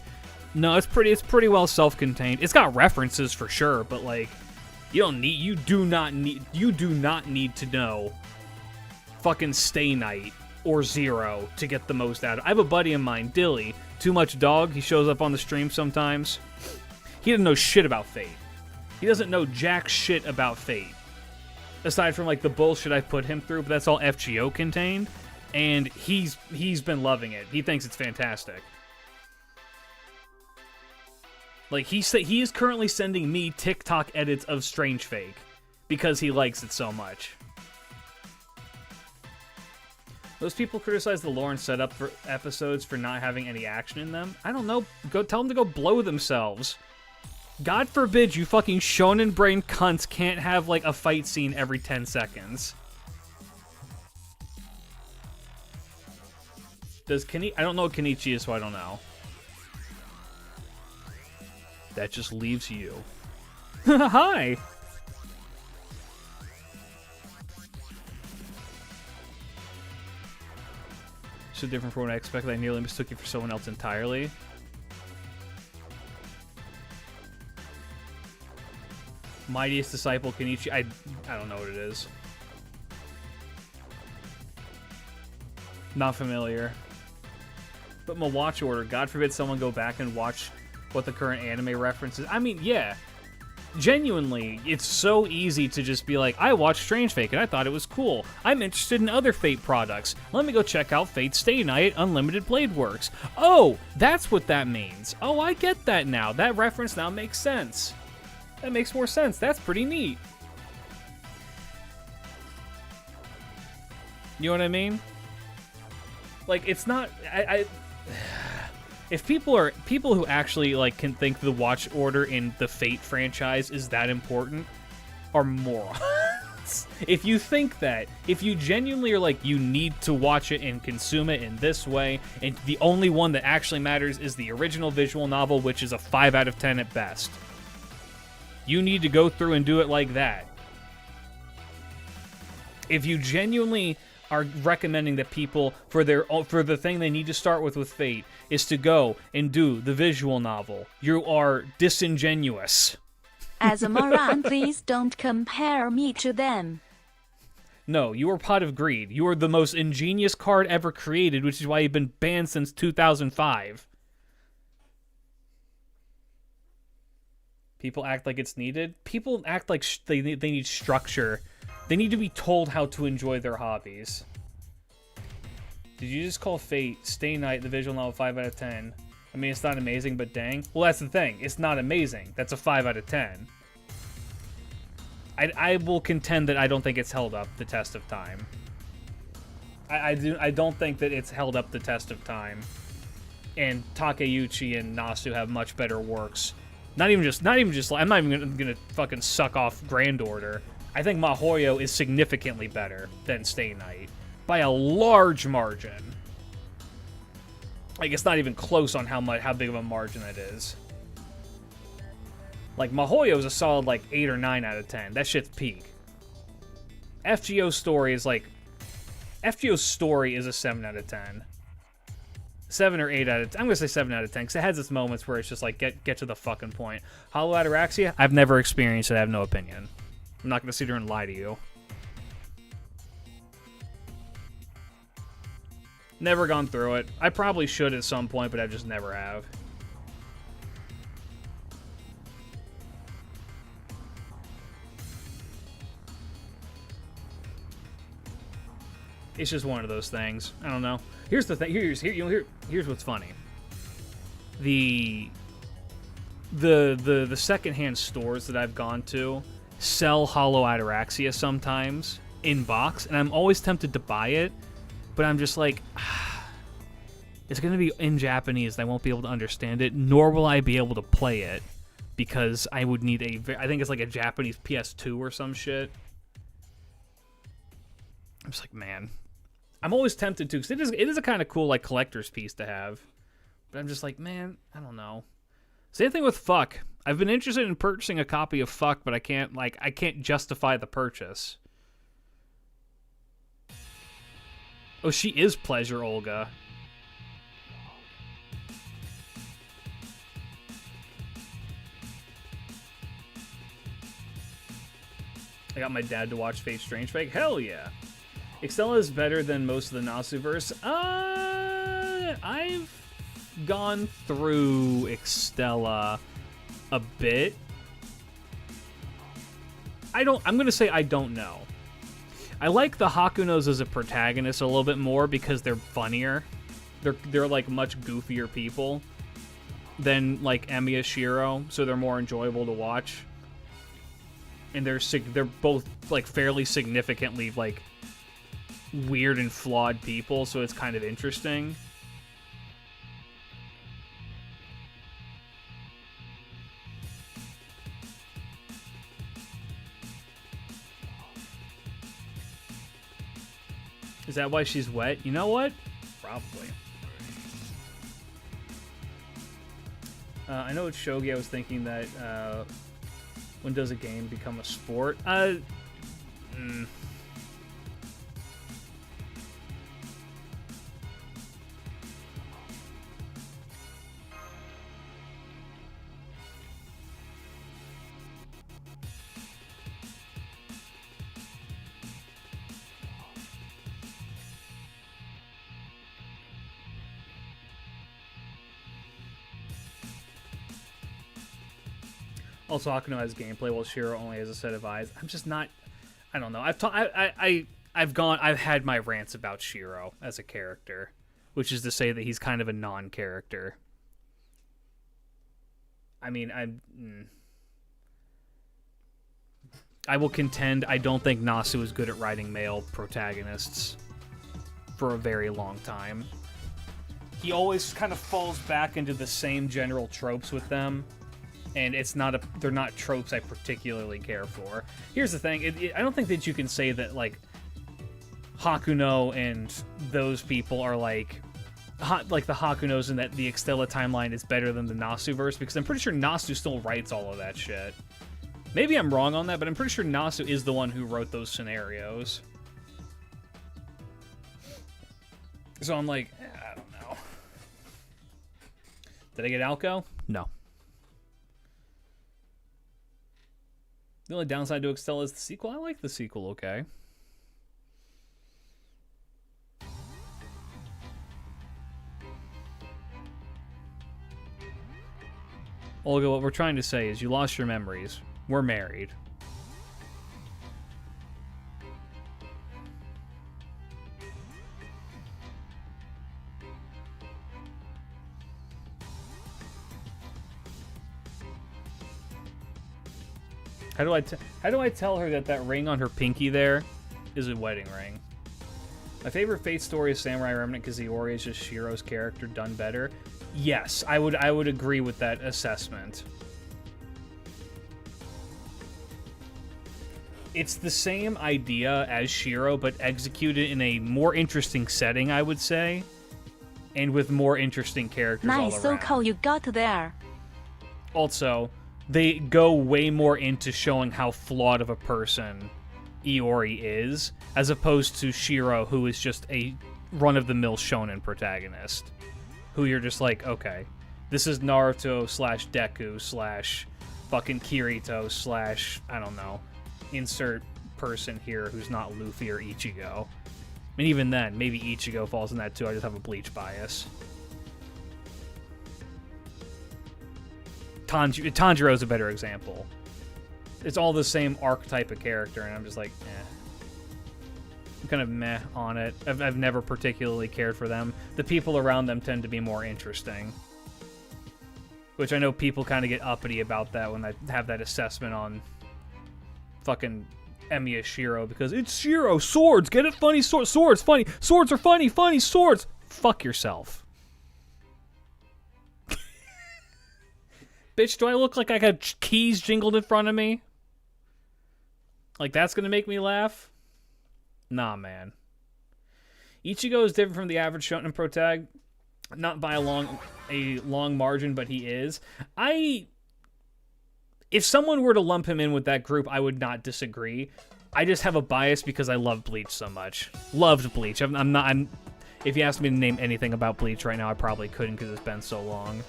no, it's pretty well self-contained. It's got references for sure, but like, you do not need to know fucking Stay Night or Zero to get the most out of it. I have a buddy of mine, Dilly, Too Much Dog. He shows up on the stream sometimes. He doesn't know shit about Fate. He doesn't know jack shit about Fate. Aside from like the bullshit I put him through, but that's all FGO contained, and he's been loving it. He thinks it's fantastic. Like he is currently sending me TikTok edits of Strange Fake because he likes it so much. Those people criticize the lore and setup for episodes for not having any action in them. I don't know. Go tell them to go blow themselves. God forbid you fucking shonen brain cunts can't have like a fight scene every 10 seconds. Does I don't know what Kenichi is, so I don't know. That just leaves you. Hi! So different from what I expected. I nearly mistook you for someone else entirely. Mightiest Disciple Kenichi. I don't know what it is. Not familiar. But my watch order. God forbid someone go back and watch what the current anime references. I mean, yeah. Genuinely, it's so easy to just be like, I watched Strange Fake and I thought it was cool. I'm interested in other Fate products. Let me go check out Fate Stay Night Unlimited Blade Works. Oh, that's what that means. Oh, I get that now. That reference now makes sense. That makes more sense. That's pretty neat. You know what I mean? Like, it's not... If people who actually like can think the watch order in the Fate franchise is that important are morons. If you think that, if you genuinely are like, you need to watch it and consume it in this way, and the only one that actually matters is the original visual novel, which is a 5 out of 10 at best. You need to go through and do it like that. If you genuinely are recommending that people, for the thing they need to start with Fate, is to go and do the visual novel, you are disingenuous. As a moron, please don't compare me to them. No, you are Pot of Greed. You are the most ingenious card ever created, which is why you've been banned since 2005. People act like it's needed. People act like they need structure. They need to be told how to enjoy their hobbies. Did you just call Fate Stay Night the visual novel 5 out of 10? I mean, it's not amazing, but dang. Well, that's the thing. It's not amazing. That's a 5 out of 10. I will contend that I don't think it's held up the test of time. I don't think that it's held up the test of time. And Takeuchi and Nasu have much better works. Not even just. I'm not even gonna fucking suck off Grand Order. I think Mahoyo is significantly better than Stay Night by a large margin. Like, it's not even close on how big of a margin that is. Like, Mahoyo is a solid, like, 8 or 9 out of 10. That shit's peak. FGO's story is, like... FGO's story is a 7 out of 10. 7 or 8 out of 10. I'm gonna say 7 out of 10, because it has its moments where it's just, like, get to the fucking point. Hollow Ataraxia? I've never experienced it. I have no opinion. I'm not gonna sit here and lie to you. Never gone through it. I probably should at some point, but I just never have. It's just one of those things. I don't know. Here's the thing. Here's what's funny. The secondhand stores that I've gone to sell Hollow Ataraxia sometimes in box, and I'm always tempted to buy it, but I'm just like, it's going to be in Japanese, and I won't be able to understand it, nor will I be able to play it, because I would need I think it's like a Japanese PS2 or some shit. I'm just like, man. I'm always tempted to, because it is a kind of cool, like, collector's piece to have. But I'm just like, man, I don't know. Same thing with Fuck. I've been interested in purchasing a copy of Fuck, but I can't justify the purchase. Oh, she is Pleasure Olga. I got my dad to watch Fate Strange Fake. Hell yeah. Extella is better than most of the Nasuverse. I've gone through Extella a bit. I'm going to say I don't know. I like the Hakunos as a protagonist a little bit more because they're funnier. They're like much goofier people than like Emiya Shiro, so they're more enjoyable to watch. And they're both like fairly significantly like weird and flawed people, so it's kind of interesting. Is that why she's wet? You know what? Probably. I know it's Shogi. I was thinking that when does a game become a sport? Also, Akuno has gameplay while Shiro only has a set of eyes. I'm just not. I don't know. I've had my rants about Shiro as a character, which is to say that he's kind of a non-character. I mean, I will contend I don't think Nasu is good at writing male protagonists for a very long time. He always kind of falls back into the same general tropes with them. And they're not tropes I particularly care for. Here's the thing, I don't think that you can say that, like, Hakuno and those people are, like the Hakunos and that the Extella timeline is better than the Nasuverse, because I'm pretty sure Nasu still writes all of that shit. Maybe I'm wrong on that, but I'm pretty sure Nasu is the one who wrote those scenarios. So I'm like, I don't know. Did I get Aoko? No. The only downside to Extella is the sequel. I like the sequel, okay. Olga, what we're trying to say is you lost your memories. We're married. How do I tell her that ring on her pinky there is a wedding ring? My favorite Fate story is Samurai Remnant because Iori is just Shiro's character done better. Yes, I would agree with that assessment. It's the same idea as Shiro, but executed in a more interesting setting, I would say, and with more interesting characters all around. Nice, so cool you got there. Also, they go way more into showing how flawed of a person Iori is, as opposed to Shiro, who is just a run-of-the-mill shonen protagonist, who you're just like, okay, this is Naruto slash Deku slash fucking Kirito slash, I don't know, insert person here who's not Luffy or Ichigo. And even then, maybe Ichigo falls in that too. I just have a Bleach bias. Tanjiro's a better example. It's all the same archetype of character, and I'm just like, eh. I'm kind of meh on it. I've never particularly cared for them. The people around them tend to be more interesting. Which I know people kind of get uppity about that when they have that assessment on fucking Emiya Shiro, because it's Shiro, swords, get it? Funny swords, funny. Swords are funny, funny swords. Fuck yourself. Bitch, do I look like I got keys jingled in front of me? Like that's gonna make me laugh? Nah, man. Ichigo is different from the average shonen protag. Not by a long margin, but he is. If someone were to lump him in with that group, I would not disagree. I just have a bias because I love Bleach so much. Loved Bleach. If you asked me to name anything about Bleach right now, I probably couldn't because it's been so long.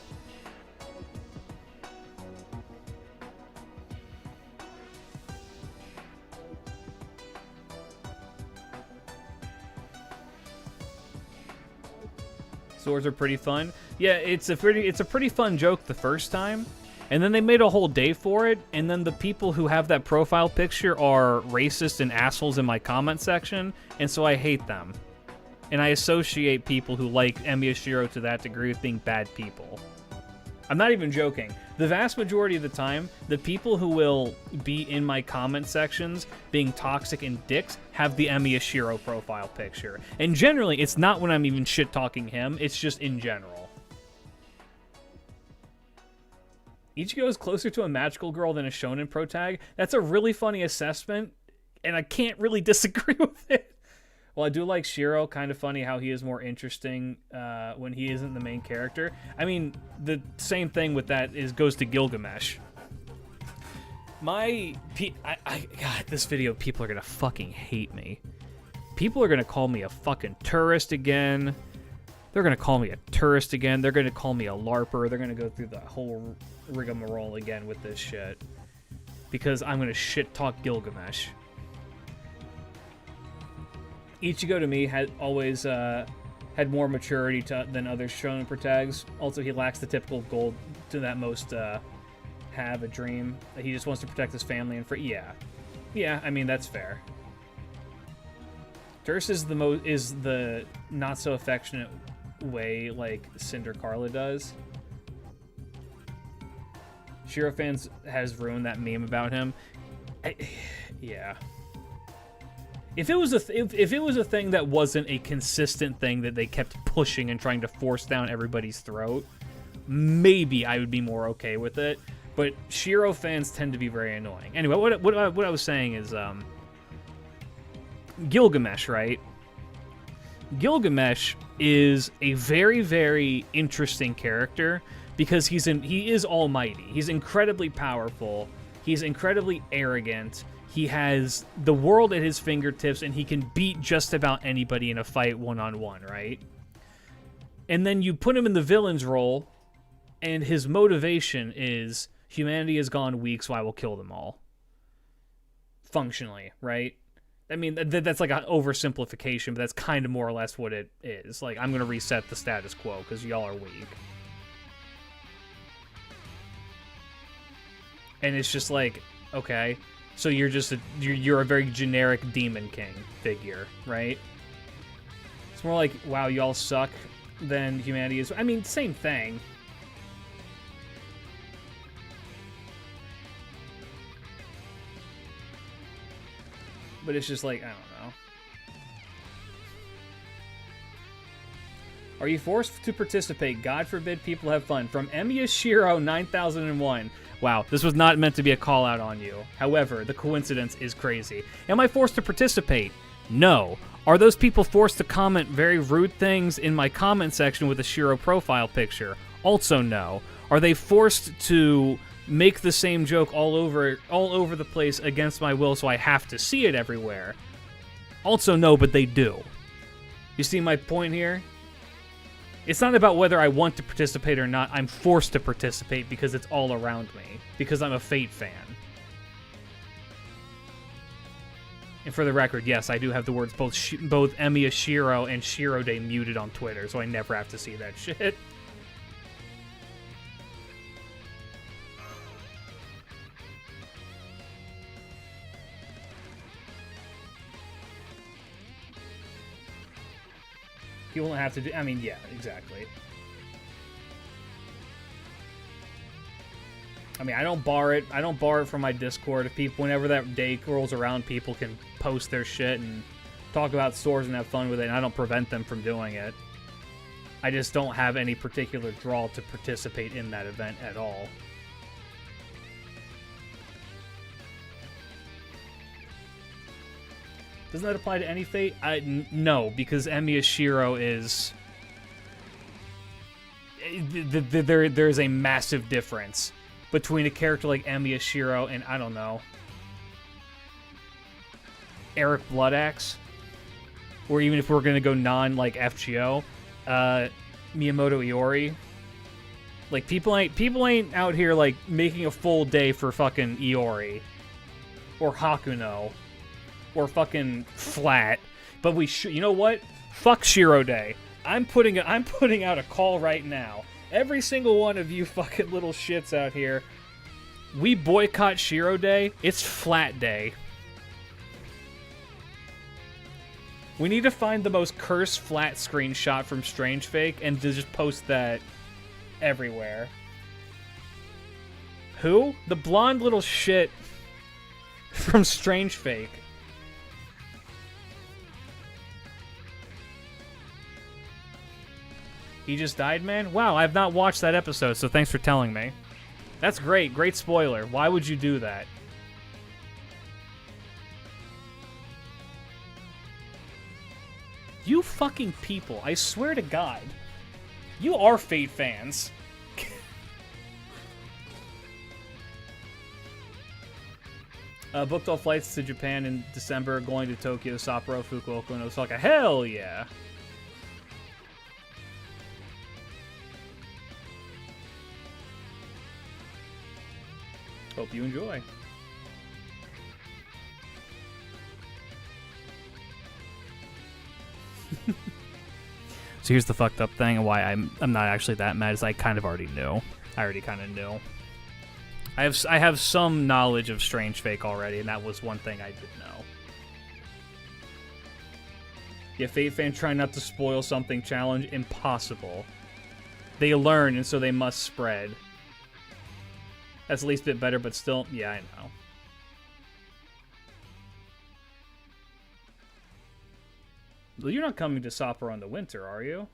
Swords are pretty fun. Yeah, it's a pretty fun joke the first time, and then they made a whole day for it, and then the people who have that profile picture are racist and assholes in my comment section, and so I hate them. And I associate people who like Emiya Shiro to that degree with being bad people. I'm not even joking. The vast majority of the time, the people who will be in my comment sections being toxic and dicks have the Emiya Shiro profile picture. And generally, it's not when I'm even shit-talking him, it's just in general. Ichigo is closer to a magical girl than a shonen protag. That's a really funny assessment, and I can't really disagree with it. Well, I do like Shiro. Kind of funny how he is more interesting when he isn't the main character. I mean, the same thing with that goes to Gilgamesh. God, this video, people are gonna fucking hate me. People are gonna call me a fucking tourist again. They're gonna call me a tourist again. They're gonna call me a LARPer. They're gonna go through the whole rigmarole again with this shit because I'm gonna shit talk Gilgamesh. Ichigo to me had always had more maturity than other shonen protags. Also, he lacks the typical goal to that most have a dream. He just wants to protect his family and yeah. I mean that's fair. Terse is the not so affectionate way like Cinder Carla does. Shiro fans has ruined that meme about him. Yeah. If it was a thing that wasn't a consistent thing that they kept pushing and trying to force down everybody's throat, maybe I would be more okay with it. But Shiro fans tend to be very annoying. Anyway, what I was saying is Gilgamesh, right? Gilgamesh is a very, very interesting character because he is almighty. He's incredibly powerful. He's incredibly arrogant. He has the world at his fingertips, and he can beat just about anybody in a fight one-on-one, right? And then you put him in the villain's role, and his motivation is humanity has gone weak, so I will kill them all. Functionally, right? I mean, that's like an oversimplification, but that's kind of more or less what it is. Like, I'm going to reset the status quo because y'all are weak. And it's just like, okay, so you're just you're a very generic Demon King figure, right? It's more like, wow, y'all suck than humanity is. I mean, same thing. But it's just like, I don't know. Are you forced to participate? God forbid people have fun. From Emiya Shiro 9001. Wow, this was not meant to be a call out on you. However, the coincidence is crazy. Am I forced to participate? No. Are those people forced to comment very rude things in my comment section with a Shiro profile picture? Also no. Are they forced to make the same joke all over the place against my will so I have to see it everywhere? Also no, but they do. You see my point here? It's not about whether I want to participate or not. I'm forced to participate because it's all around me. Because I'm a Fate fan. And for the record, yes, I do have the words both Emiya Shiro and Shirode muted on Twitter, so I never have to see that shit. You won't have to do... I mean, yeah, exactly. I mean, I don't bar it. I don't bar it from my Discord. If people, whenever that day rolls around, people can post their shit and talk about stores and have fun with it, and I don't prevent them from doing it. I just don't have any particular draw to participate in that event at all. Doesn't that apply to any Fate? No, because Emiya Shiro is... There's a massive difference between a character like Emiya Shiro and, I don't know, Eric Bloodaxe, or even if we're going to go like FGO, Miyamoto Iori. Like, people ain't out here, like, making a full day for fucking Iori, or Hakuno, or fucking Flat, but we should. You know what? Fuck Shiro Day. I'm putting out a call right now. Every single one of you fucking little shits out here, we boycott Shiro Day. It's Flat Day. We need to find the most cursed flat screenshot from Strange Fake and to just post that everywhere. Who? The blonde little shit from Strange Fake. He just died, man? Wow, I've not watched that episode, so thanks for telling me. That's great. Great spoiler. Why would you do that? You fucking people. I swear to God. You are Fate fans. Booked all flights to Japan in December, going to Tokyo, Sapporo, Fukuoka, and Osaka. Hell yeah! Hope you enjoy. So here's the fucked up thing, and why I'm not actually that mad, is I kind of already knew. I already kind of knew. I have some knowledge of Strange Fake already, and that was one thing I did know. Yeah, Fate fan trying not to spoil something challenge, impossible. They learn, and so they must spread. That's at least a bit better, but still, yeah, I know. Well, you're not coming to Sapporo in the winter, are you?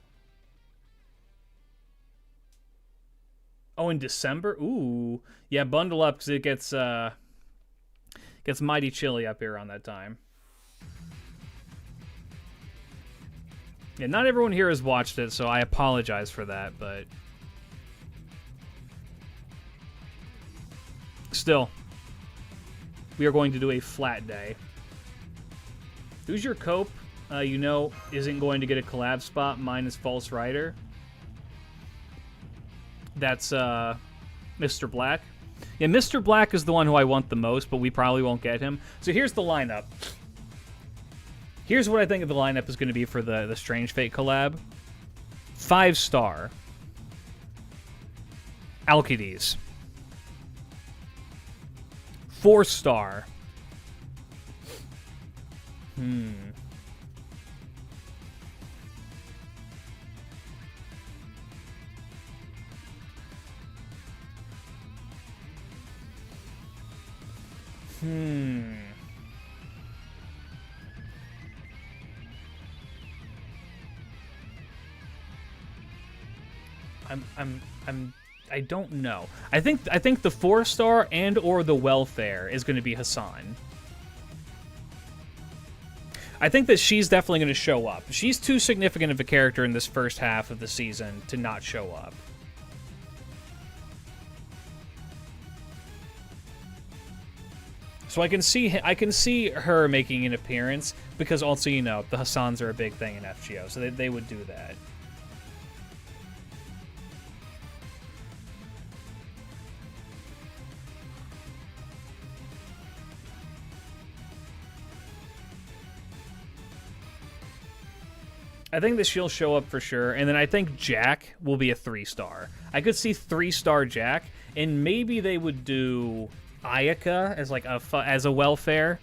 Oh, in December? Ooh. Yeah, bundle up, because it gets mighty chilly up here around that time. Yeah, not everyone here has watched it, so I apologize for that, but... Still, we are going to do a flat day. Who's your cope? You know, isn't going to get a collab spot. Mine is False Rider. That's Mr. Black. Yeah, Mr. Black is the one who I want the most, but we probably won't get him. So here's the lineup. Here's what I think of the lineup is going to be for the Strange Fate collab. 5-star. Alcides. 4-star. I don't know. I think the 4-star and or the welfare is going to be Hassan. I think that she's definitely going to show up. She's too significant of a character in this first half of the season to not show up. So I can see her making an appearance because also, you know, the Hassans are a big thing in FGO, so they would do that. I think that she'll show up for sure, and then I think Jack will be a 3-star. I could see 3-star Jack, and maybe they would do Aoko as like as a welfare.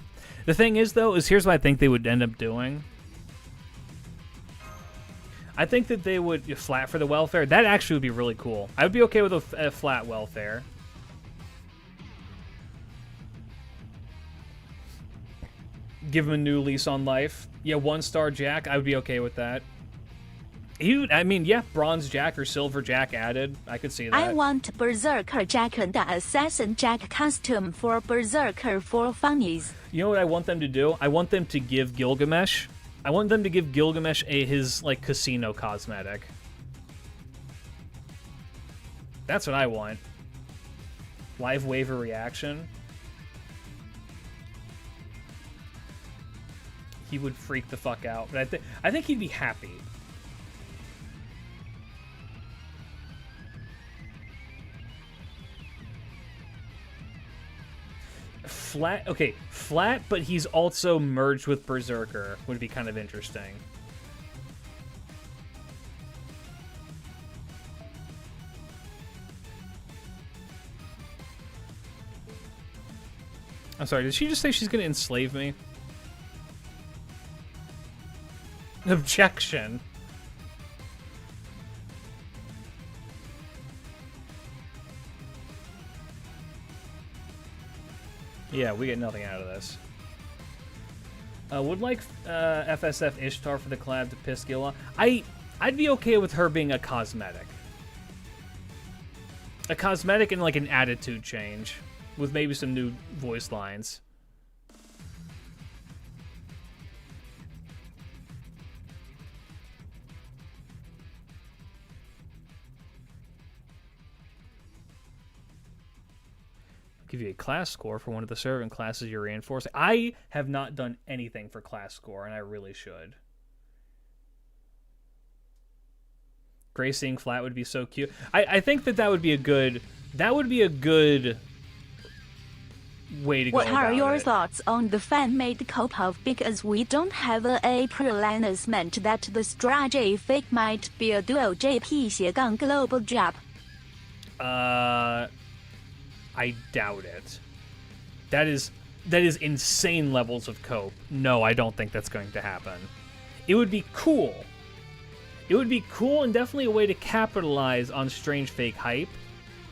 The thing is, though, is here's what I think they would end up doing. I think that they would flat for the welfare. That actually would be really cool. I would be okay with a flat welfare. Give him a new lease on life. Yeah, 1-star Jack. I would be okay with that. I mean, yeah, bronze Jack or silver Jack added. I could see that. I want Berserker Jack and the Assassin Jack costume for Berserker for funnies. You know what I want them to do? I want them to give Gilgamesh. I want them to give Gilgamesh his like casino cosmetic. That's what I want. Live waiver reaction. He would freak the fuck out, but I think he'd be happy. Flat, okay, flat, but he's also merged with Berserker would be kind of interesting. I'm sorry, did she just say she's gonna enslave me? Objection. Yeah, we get nothing out of this. Would like FSF Ishtar for the collab to piss Gil off. I'd be okay with her being a cosmetic. A cosmetic and like an attitude change with maybe some new voice lines. Give you a class score for one of the servant classes you're reinforcing. I have not done anything for class score, and I really should. Gray seeing flat would be so cute. I think that would be a good way to go. What are your thoughts on the fan-made cope-off? Because we don't have a April announcement that the strategy fake might be a dual JP / global job. I doubt it. That is insane levels of cope. No, I don't think that's going to happen. It would be cool. It would be cool and definitely a way to capitalize on strange fake hype.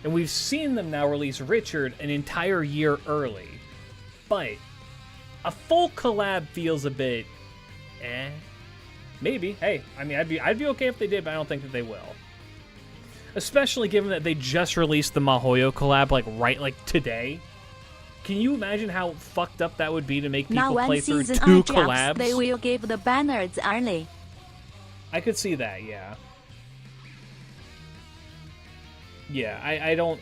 And we've seen them now release Richard an entire year early. But a full collab feels a bit maybe. Hey, I mean I'd be okay if they did, but I don't think that they will. Especially given that they just released the MaHoyo collab like today. Can you imagine how fucked up that would be to make people play through 2 collabs? They will give the banners early. I could see that, yeah. Yeah, I don't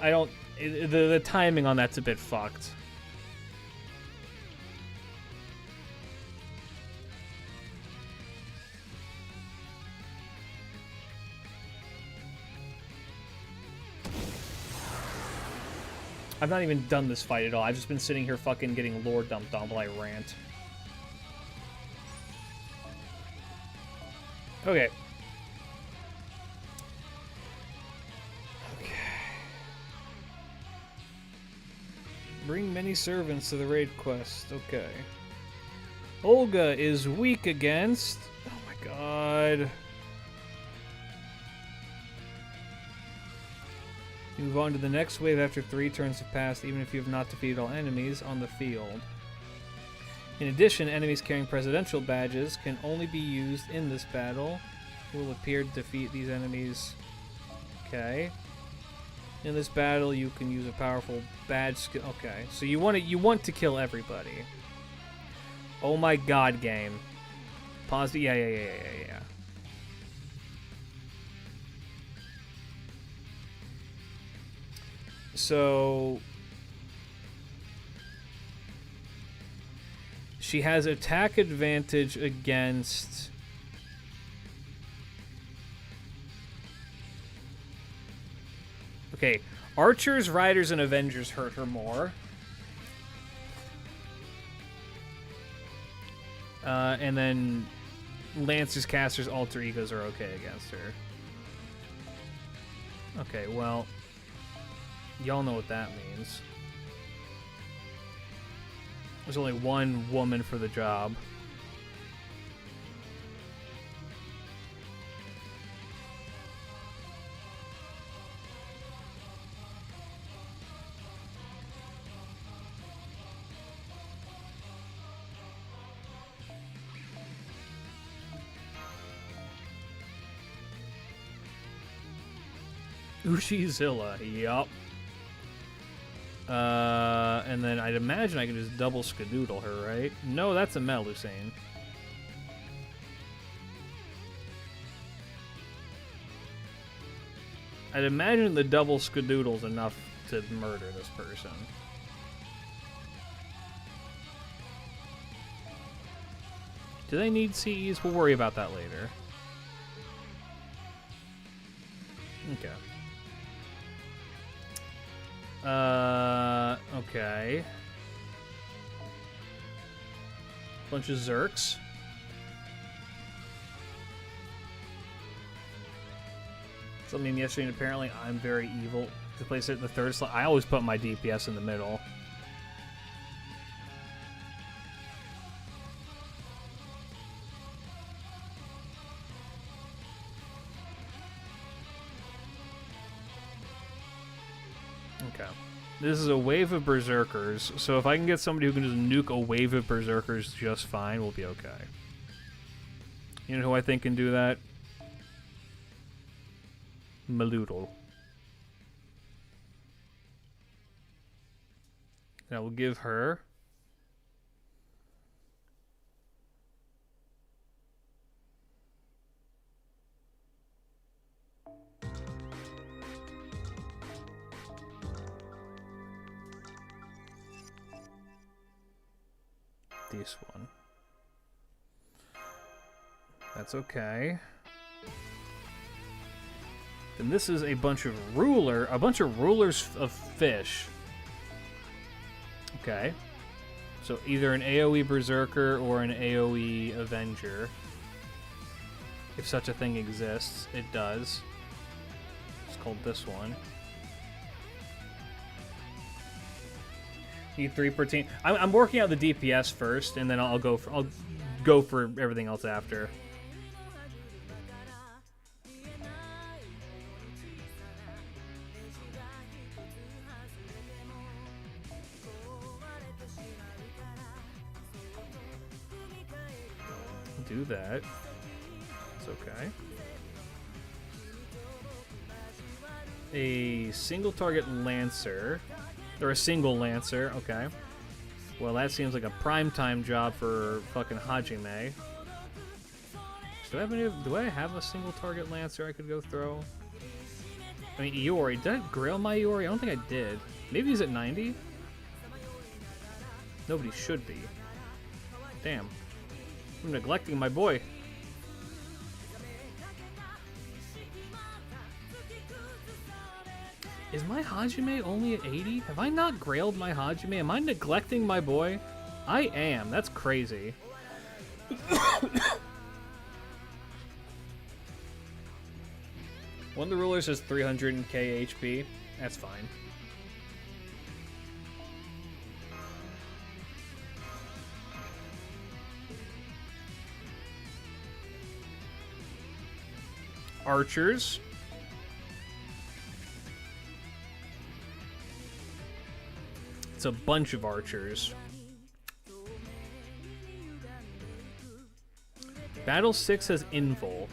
the timing on that's a bit fucked. I've not even done this fight at all. I've just been sitting here fucking getting lore dumped on while I rant. Okay. Bring many servants to the raid quest. Okay. Olga is weak against... Oh my god. You move on to the next wave after 3 turns have passed, even if you have not defeated all enemies on the field. In addition, enemies carrying presidential badges can only be used in this battle. It will appear to defeat these enemies. Okay. In this battle, you can use a powerful badge skill. Okay, so you want to kill everybody. Oh my god, game. Pause. Yeah. So she has attack advantage against... Okay, archers, riders, and avengers hurt her more. And then lancers, casters, alter egos are okay against her. Okay, well, y'all know what that means. There's only one woman for the job. Ushizilla, yup. And then I'd imagine I can just double skadoodle her, right? No, that's a Melusine. I'd imagine the double skadoodle's enough to murder this person. Do they need CEs? We'll worry about that later. Okay. Okay. Bunch of Zerks. Something yesterday, and apparently I'm very evil to place it in the third slot. I always put my DPS in the middle. Okay. This is a wave of berserkers, so if I can get somebody who can just nuke a wave of berserkers just fine, we'll be okay. You know who I think can do that? Maloodle. And I will give her... this one. That's okay. Then this is a bunch of rulers of fish. Okay. So either an AoE Berserker or an AoE Avenger. If such a thing exists, it does. It's called this one. Need 3 per team. I'm working out the DPS first, and then I'll go for everything else after. Do that. It's okay. A single target Lancer. Or a single Lancer, okay. Well, that seems like a primetime job for fucking Hajime. Do I have a single target Lancer I could go throw? I mean, Iori. Did I grail my Iori? I don't think I did. Maybe he's at 90? Nobody should be. Damn. I'm neglecting my boy. Is my Hajime only at 80? Have I not grailed my Hajime? Am I neglecting my boy? I am. That's crazy. One of the rulers has 300k HP. That's fine. archers. It's a bunch of archers. Battle 6 has invul.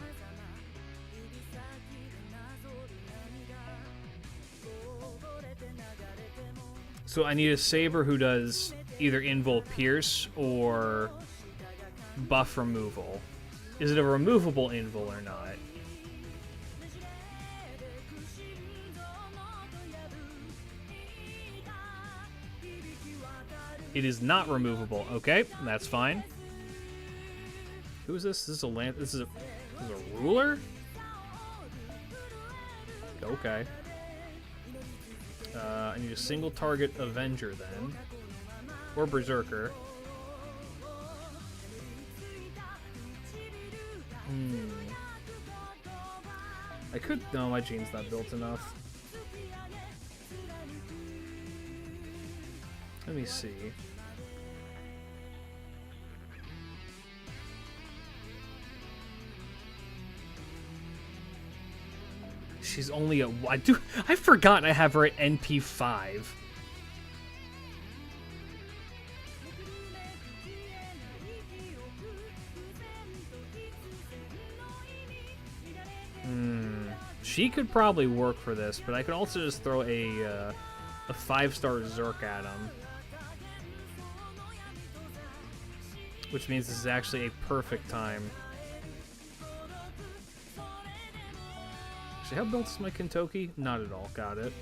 So I need a saber who does either invul pierce or buff removal. Is it a removable invul or not? It is not removable. Okay, that's fine. Who is this? This is a lamp. This is a ruler? Okay. I need a single target Avenger then. Or Berserker. I could... No, my gene's not built enough. Let me see. She's only at... I forgot I have her at NP5. She could probably work for this, but I could also just throw a 5-star Zerk at him. Which means this is actually a perfect time. Actually, how built is my Kentucky? Not at all. Got it.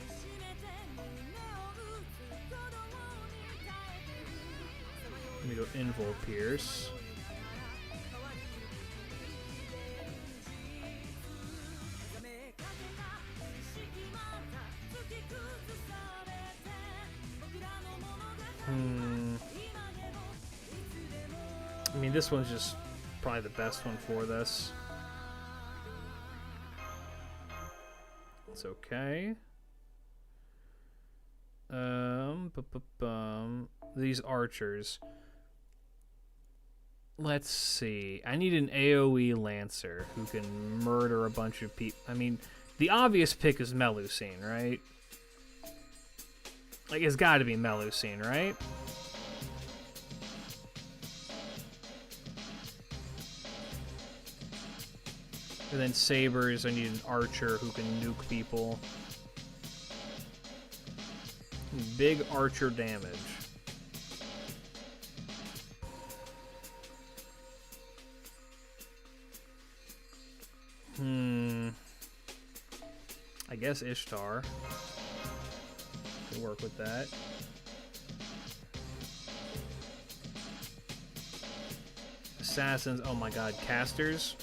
Let me go invul pierce. I mean, this one's just probably the best one for this. It's okay. These archers. Let's see. I need an AoE Lancer who can murder a bunch of people. I mean, the obvious pick is Melusine, right? Like, it's gotta be Melusine, right? And then sabers, I need an archer who can nuke people. Big archer damage. I guess Ishtar can work with that. Assassins, oh my god, casters.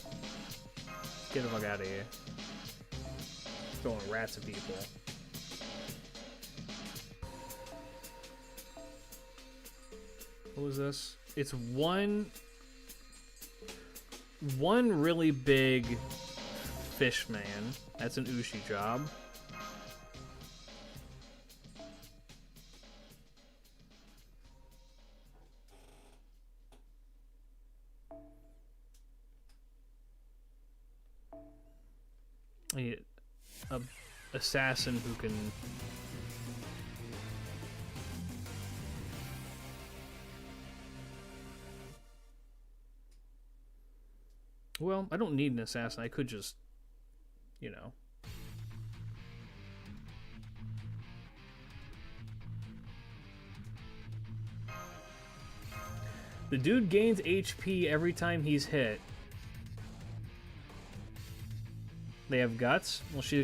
Get the fuck out of here. Throwing rats at people. What was this? It's one really big fish man. That's an Ushi job. I need a assassin who can... Well, I don't need an assassin. I could just, you know... The dude gains HP every time he's hit. They have guts? Well, she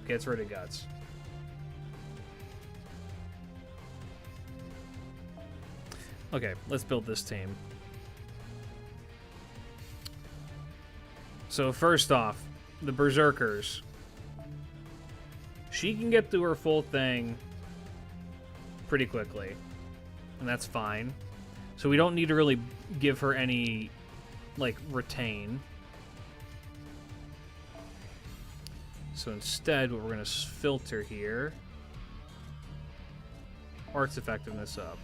gets rid of guts. Okay, let's build this team. So first off, the Berserkers. She can get through her full thing pretty quickly. And that's fine. So we don't need to really give her any, like, retain. So instead, what we're going to filter here, arts effectiveness up.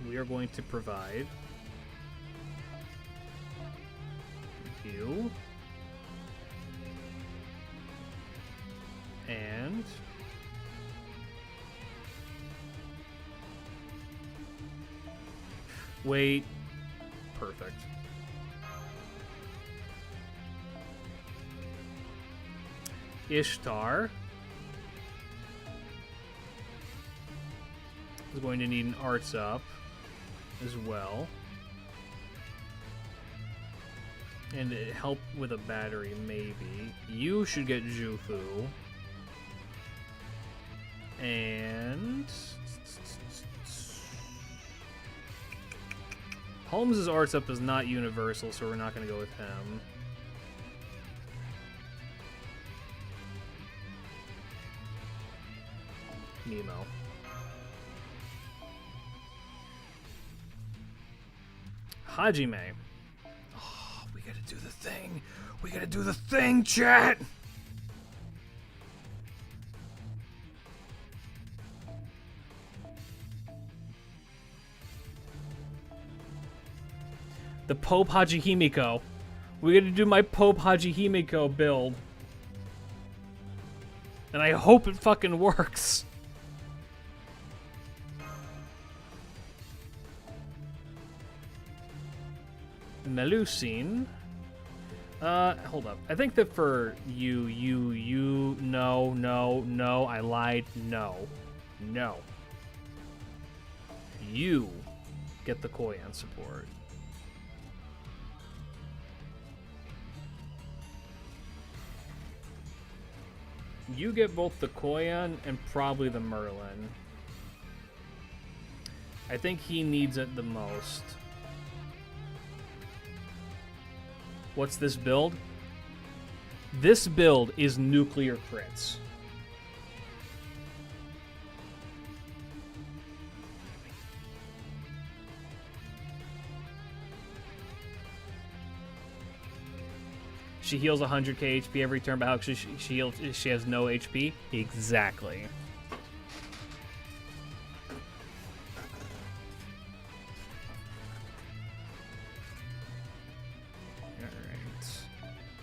we are going to provide you and wait. Perfect. Ishtar is going to need an arts up as well. And help with a battery, maybe. You should get Jufu. And Holmes' arts up is not universal, so we're not going to go with him. Nemo. Hajime. Oh, we gotta do the thing. We gotta do the thing, chat! The Pope Hajihimiko. We gotta do my Pope Hajihimiko build. And I hope it fucking works. Melusine. Hold up. I think that for you, no, I lied, no. You get the Koyan support. You get both the Koyan and probably the Merlin. I think he needs it the most. What's this build? This build is nuclear crits. She heals 100k HP every turn, but how she has no HP? Exactly.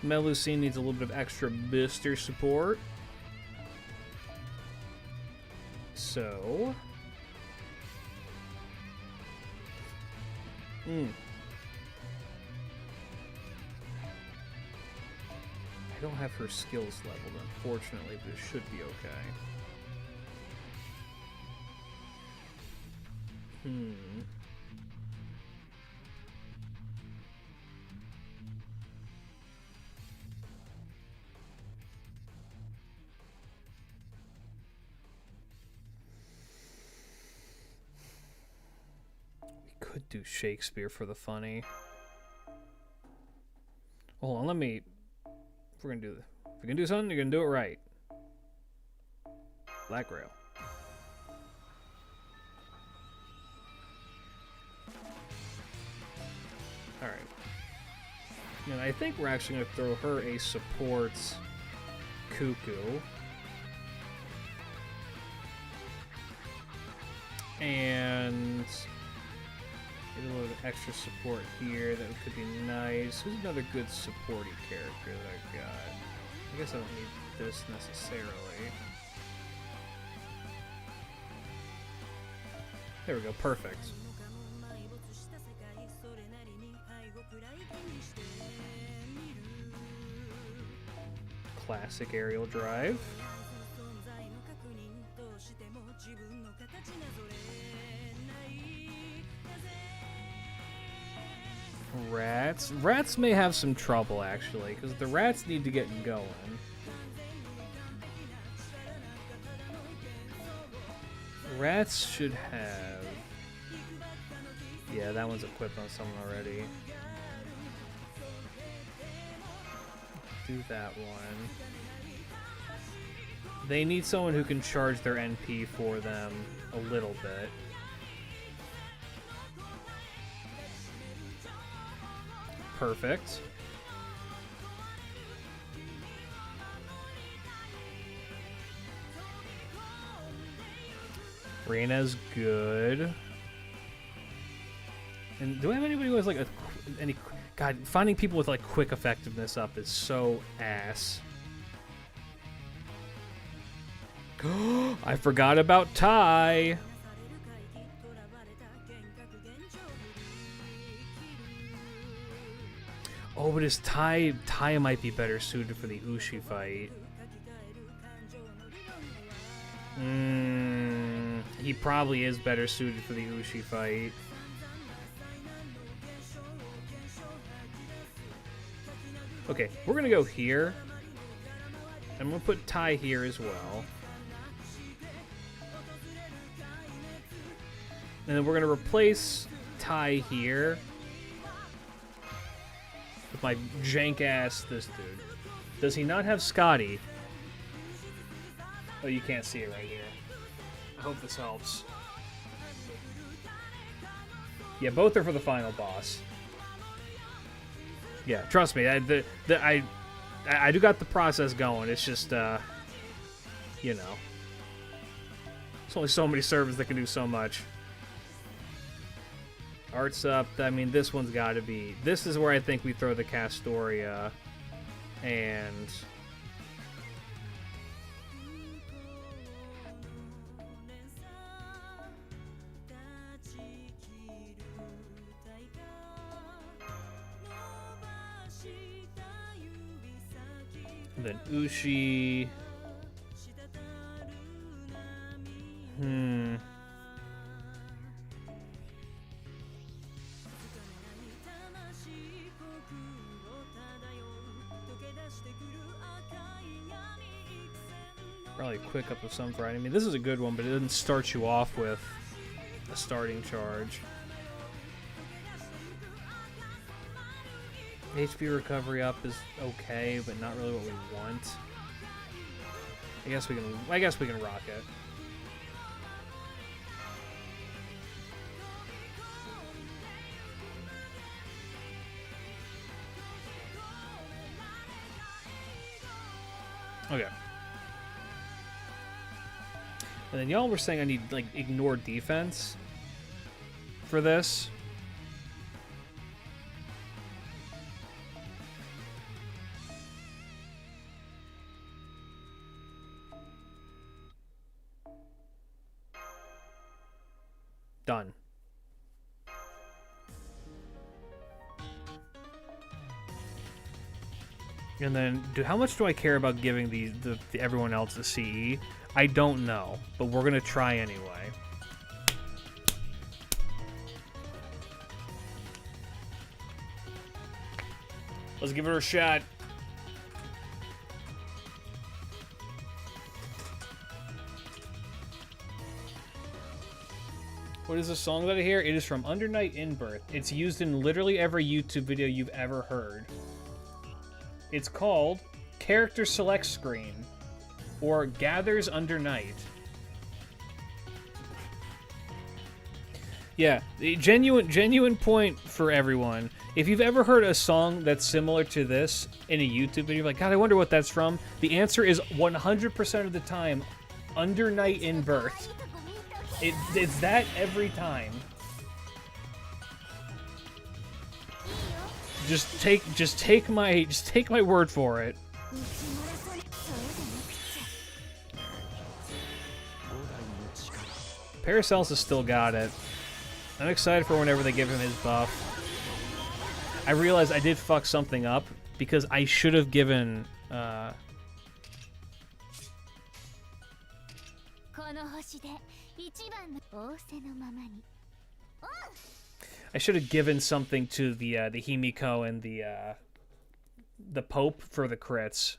Melusine needs a little bit of extra booster support. So... I don't have her skills leveled, unfortunately, but it should be okay. Could do Shakespeare for the funny. Hold on, let me... If we're gonna do this, if you're gonna do something, you're gonna do it right. Black rail. Alright. And I think we're actually gonna throw her a support Cuckoo. And get a little bit of extra support here. That could be nice. Who's another good supporty character that I've got? I guess I don't need this necessarily. There we go. Perfect. Classic aerial drive. Rats. Rats may have some trouble, actually, because the rats need to get going. Rats should have... Yeah, that one's equipped on someone already. Do that one. They need someone who can charge their NP for them a little bit. Perfect. Reina's good. And do I have anybody who has like any? God, finding people with like quick effectiveness up is so ass. I forgot about Tai. Oh, but his Tai might be better suited for the Ushi fight. He probably is better suited for the Ushi fight. Okay, we're gonna go here. I'm gonna put Tai here as well. And then we're gonna replace Tai here with my jank ass this dude. Does he not have Scotty? Oh, you can't see it right here. I hope this helps. Yeah, both are for the final boss. Yeah, trust me. I do got the process going. It's just, you know, there's only so many servers that can do so much. Art's up. I mean, this one's got to be. This is where I think we throw the Castoria and. And then Ushi. Probably quick up of some variety. I mean, this is a good one, but it doesn't start you off with a starting charge. HP recovery up is okay, but not really what we want. I guess we can rock it. Okay. And then y'all were saying I need, like, ignore defense for this. Done. And then, how much do I care about giving the everyone else the CE? I don't know, but we're gonna try anyway. Let's give it a shot. What is the song that I hear? It is from Under Night in Birth. It's used in literally every YouTube video you've ever heard. It's called Character Select Screen, or Gathers Under Night. Yeah, the genuine point for everyone. If you've ever heard a song that's similar to this in a YouTube video, you're like, God, I wonder what that's from. The answer is 100% of the time, Under Night in Birth. It's that every time. Just take my word for it. Paracelsus still got it. I'm excited for whenever they give him his buff. I realized I did fuck something up because I should have given I should have given something to the Himiko and the Pope for the crits.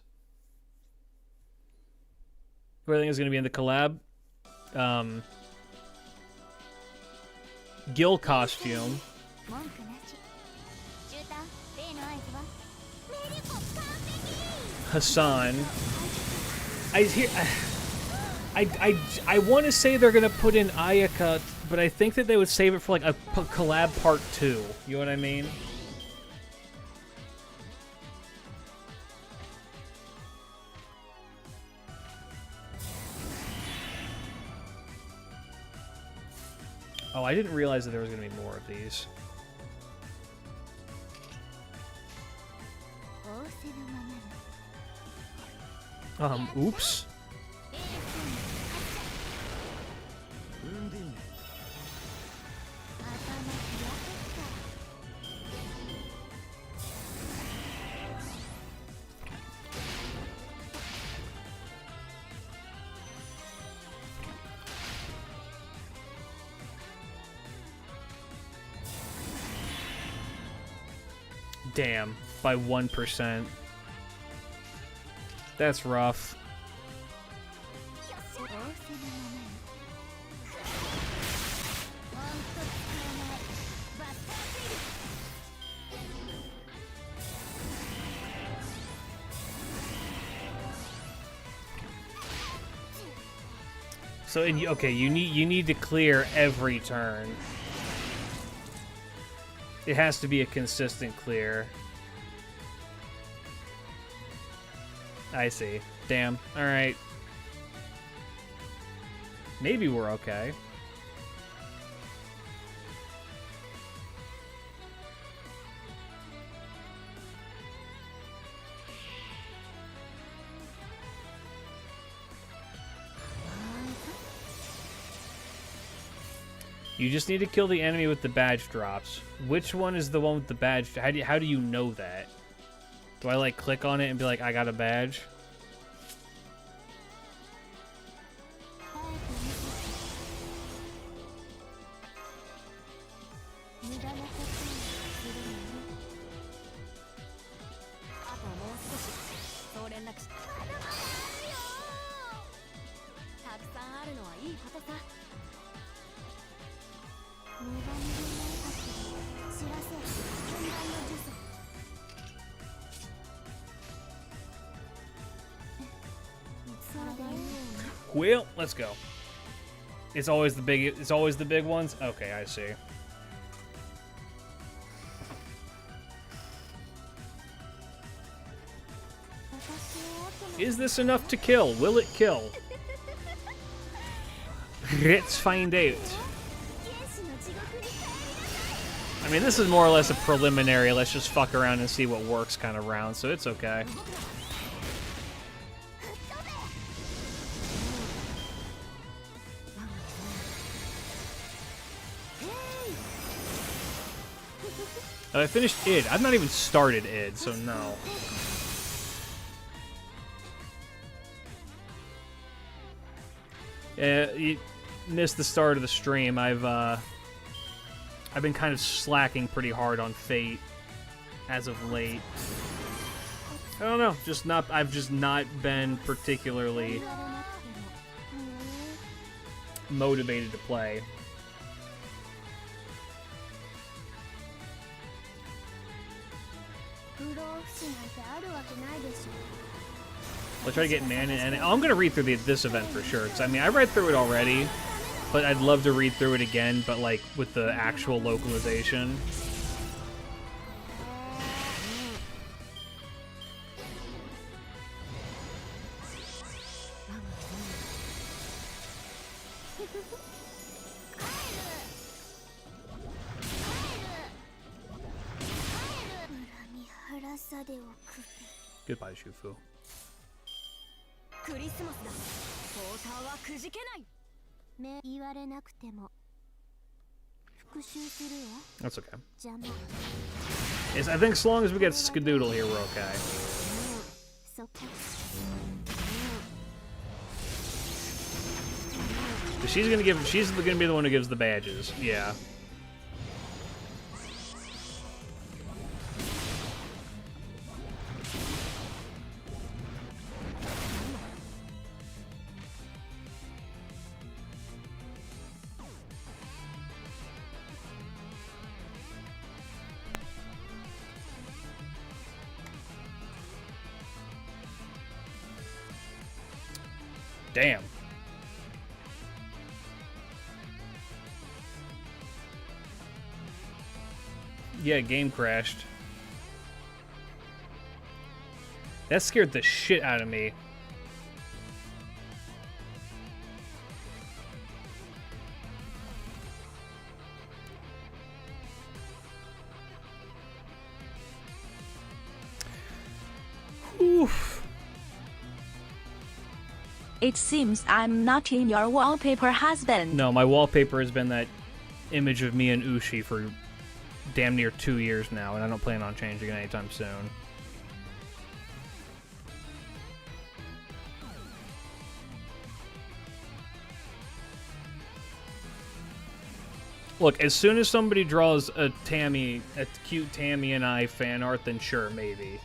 Who I think is going to be in the collab. Gil costume. Hassan. I want to say they're gonna put in Ayaka, but I think that they would save it for like a collab part 2. You know what I mean? Oh, I didn't realize that there was gonna be more of these. Oops. Damn, by 1%. That's rough. So, okay, you need to clear every turn. It has to be a consistent clear. I see. Damn. Alright. Maybe we're okay. You just need to kill the enemy with the badge drops. Which one is the one with the badge? How do you know that? Do I, like, click on it and be like, I got a badge? Well, let's go. It's always the big ones? Okay, I see. Is this enough to kill? Will it kill? Let's find out. I mean, this is more or less a preliminary, let's just fuck around and see what works kind of round, so it's okay. Oh, I finished id. I've not even started id, so no. You missed the start of the stream. I've been kind of slacking pretty hard on Fate as of late. I don't know, I've just not been particularly motivated to play. I'll try to get man and I'm gonna read through this event for sure. I mean, I read through it already, but I'd love to read through it again, but like with the actual localization. Goodbye, Shufu. That's okay. Yes, I think as long as we get Skadoodle here, we're okay. She's gonna be the one who gives the badges. Yeah. Damn. Yeah, game crashed. That scared the shit out of me. Oof. It seems I'm not in your wallpaper, husband. No, my wallpaper has been that image of me and Ushi for damn near 2 years now, and I don't plan on changing it anytime soon. Look, as soon as somebody draws a cute Tammy and I fan art, then sure, maybe.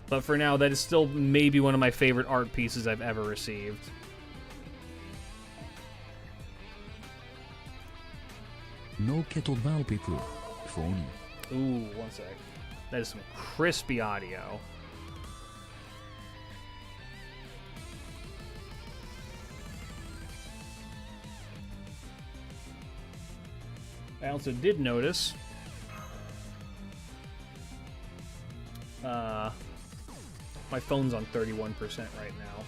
But for now, that is still maybe one of my favorite art pieces I've ever received. No kettle wallpaper. Phony. Ooh, one sec. That is some crispy audio. I also did notice my phone's on 31% right now.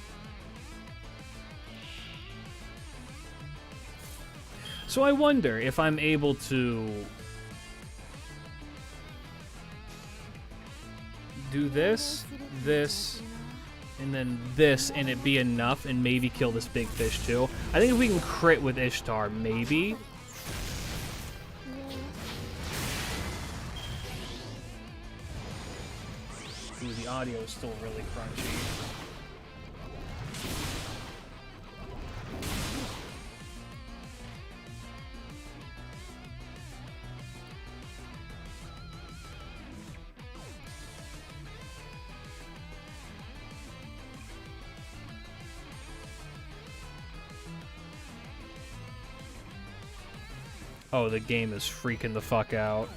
So I wonder if I'm able to do this, and then this, and it be enough, and maybe kill this big fish too. I think if we can crit with Ishtar, maybe. Ooh, the audio is still really crunchy. Oh, the game is freaking the fuck out.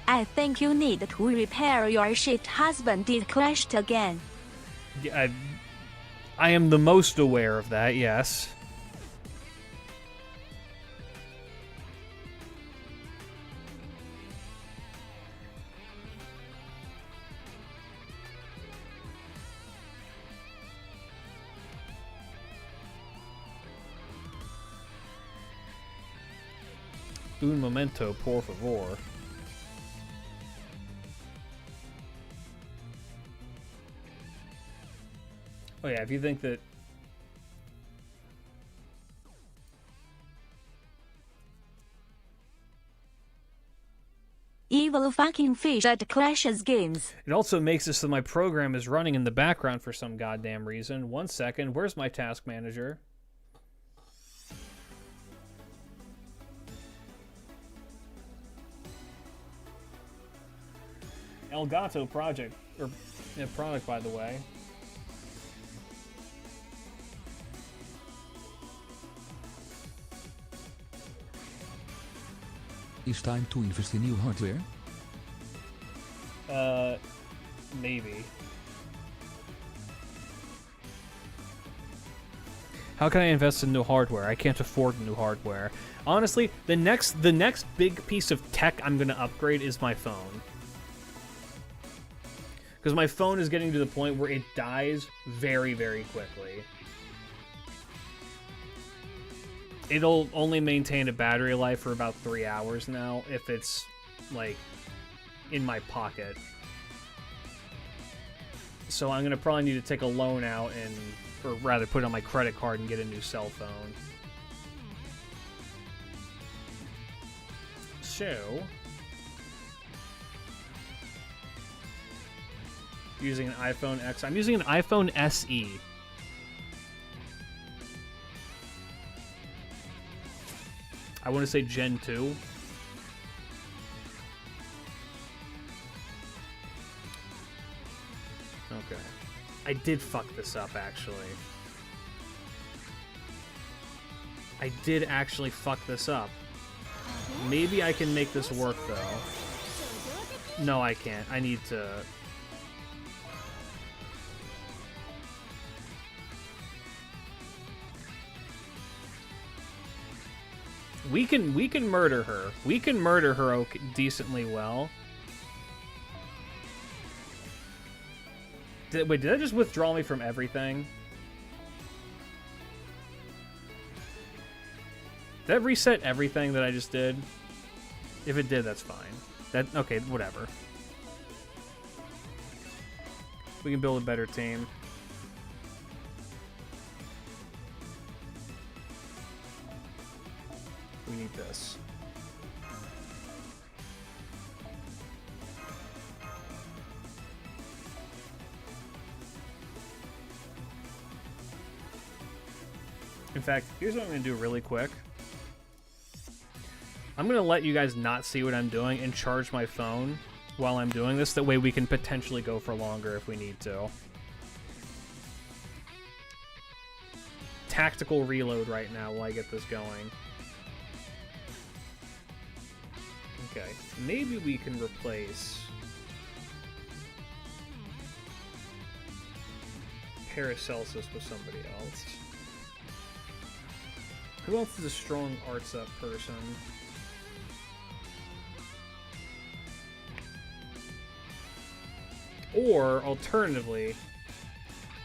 I think you need to repair your shit, husband. It crashed again. Yeah, I am the most aware of that, yes. Un momento, por favor. Oh yeah, if you think that... Evil fucking fish that crashes games. It also makes it so my program is running in the background for some goddamn reason. 1 second, where's my task manager? Elgato project, or product, by the way. Is time to invest in new hardware? Maybe. How can I invest in new hardware? I can't afford new hardware. Honestly, the next big piece of tech I'm gonna upgrade is my phone. Because my phone is getting to the point where it dies very, very quickly. It'll only maintain a battery life for about 3 hours now if it's, like, in my pocket. So I'm going to probably need to take a loan out and, or rather put it on my credit card and get a new cell phone. So... using an iPhone X. I'm using an iPhone SE. I want to say Gen 2. Okay. I did fuck this up, actually. I did actually fuck this up. Maybe I can make this work, though. No, I can't. I need to... We can murder her. We can murder her decently well. Wait, did that just withdraw me from everything? Did that reset everything that I just did? If it did, that's fine. Okay, whatever. We can build a better team. We need this. In fact, here's what I'm going to do really quick. I'm going to let you guys not see what I'm doing and charge my phone while I'm doing this. That way we can potentially go for longer if we need to. Tactical reload right now while I get this going. Okay, maybe we can replace Paracelsus with somebody else. Who else is a strong arts up person? Or, alternatively,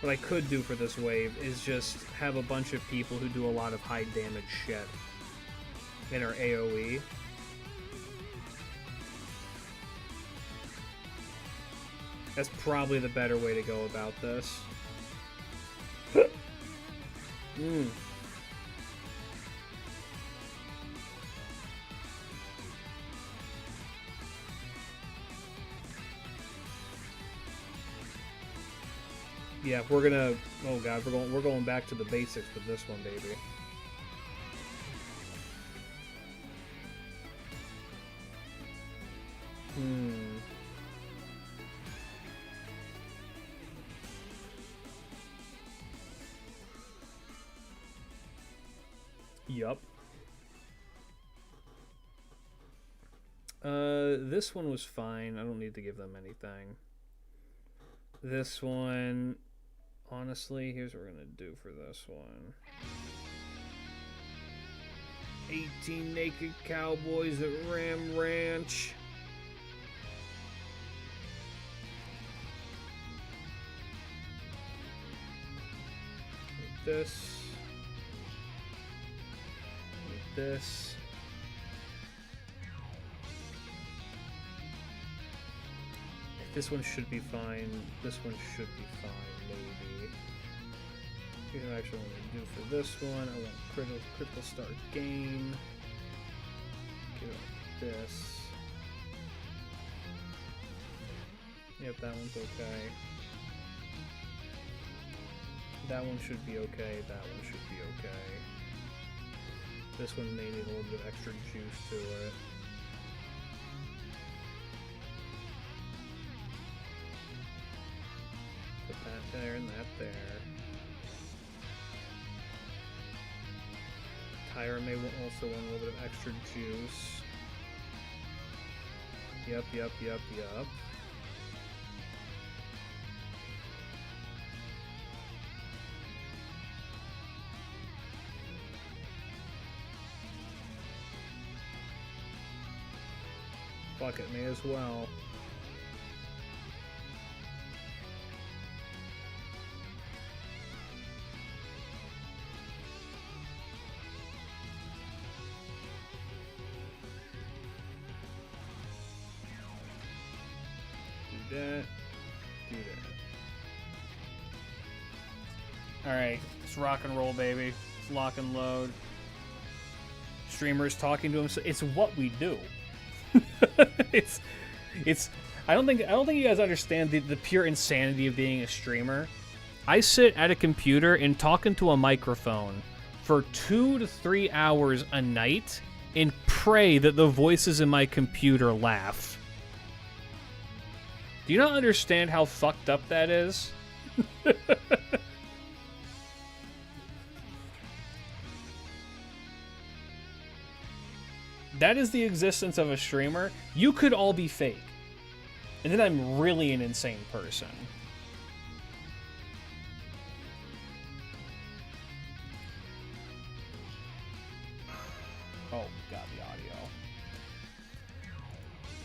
what I could do for this wave is just have a bunch of people who do a lot of high damage shit in our AoE. That's probably the better way to go about this. Yeah, we're gonna. Oh god, we're going back to the basics with this one, baby. Yup. This one was fine. I don't need to give them anything. This one, honestly, here's what we're gonna do for this one. 18 naked cowboys at Ram Ranch. Like this. Like this. This one should be fine. This one should be fine, maybe. Here's what I actually want to do for this one. I want critical start gain. Give it this. Yep, that one's okay. That one should be okay. That one should be okay. This one may need a little bit of extra juice to it. Put that there and that there. Tyra may also want a little bit of extra juice. Yep. Fuck it, may as well. Do that. Alright, let's rock and roll, baby. Let's lock and load. Streamers talking to him. So it's what we do. it's I don't think you guys understand the pure insanity of being a streamer. I sit at a computer and talk into a microphone for 2 to 3 hours a night and pray that the voices in my computer laugh. Do you not understand how fucked up that is? That is the existence of a streamer. You could all be fake. And then I'm really an insane person. Oh, got the audio.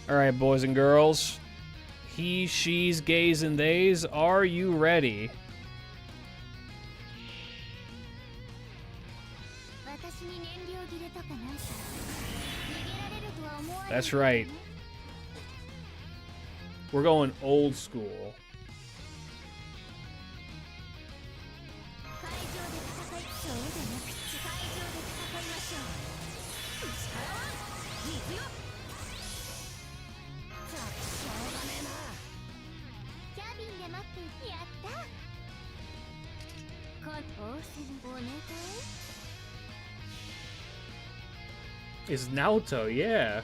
Alright, boys and girls. He, she's, gays, and theys. Are you ready? That's right. We're going old school. Is Naoto, yeah.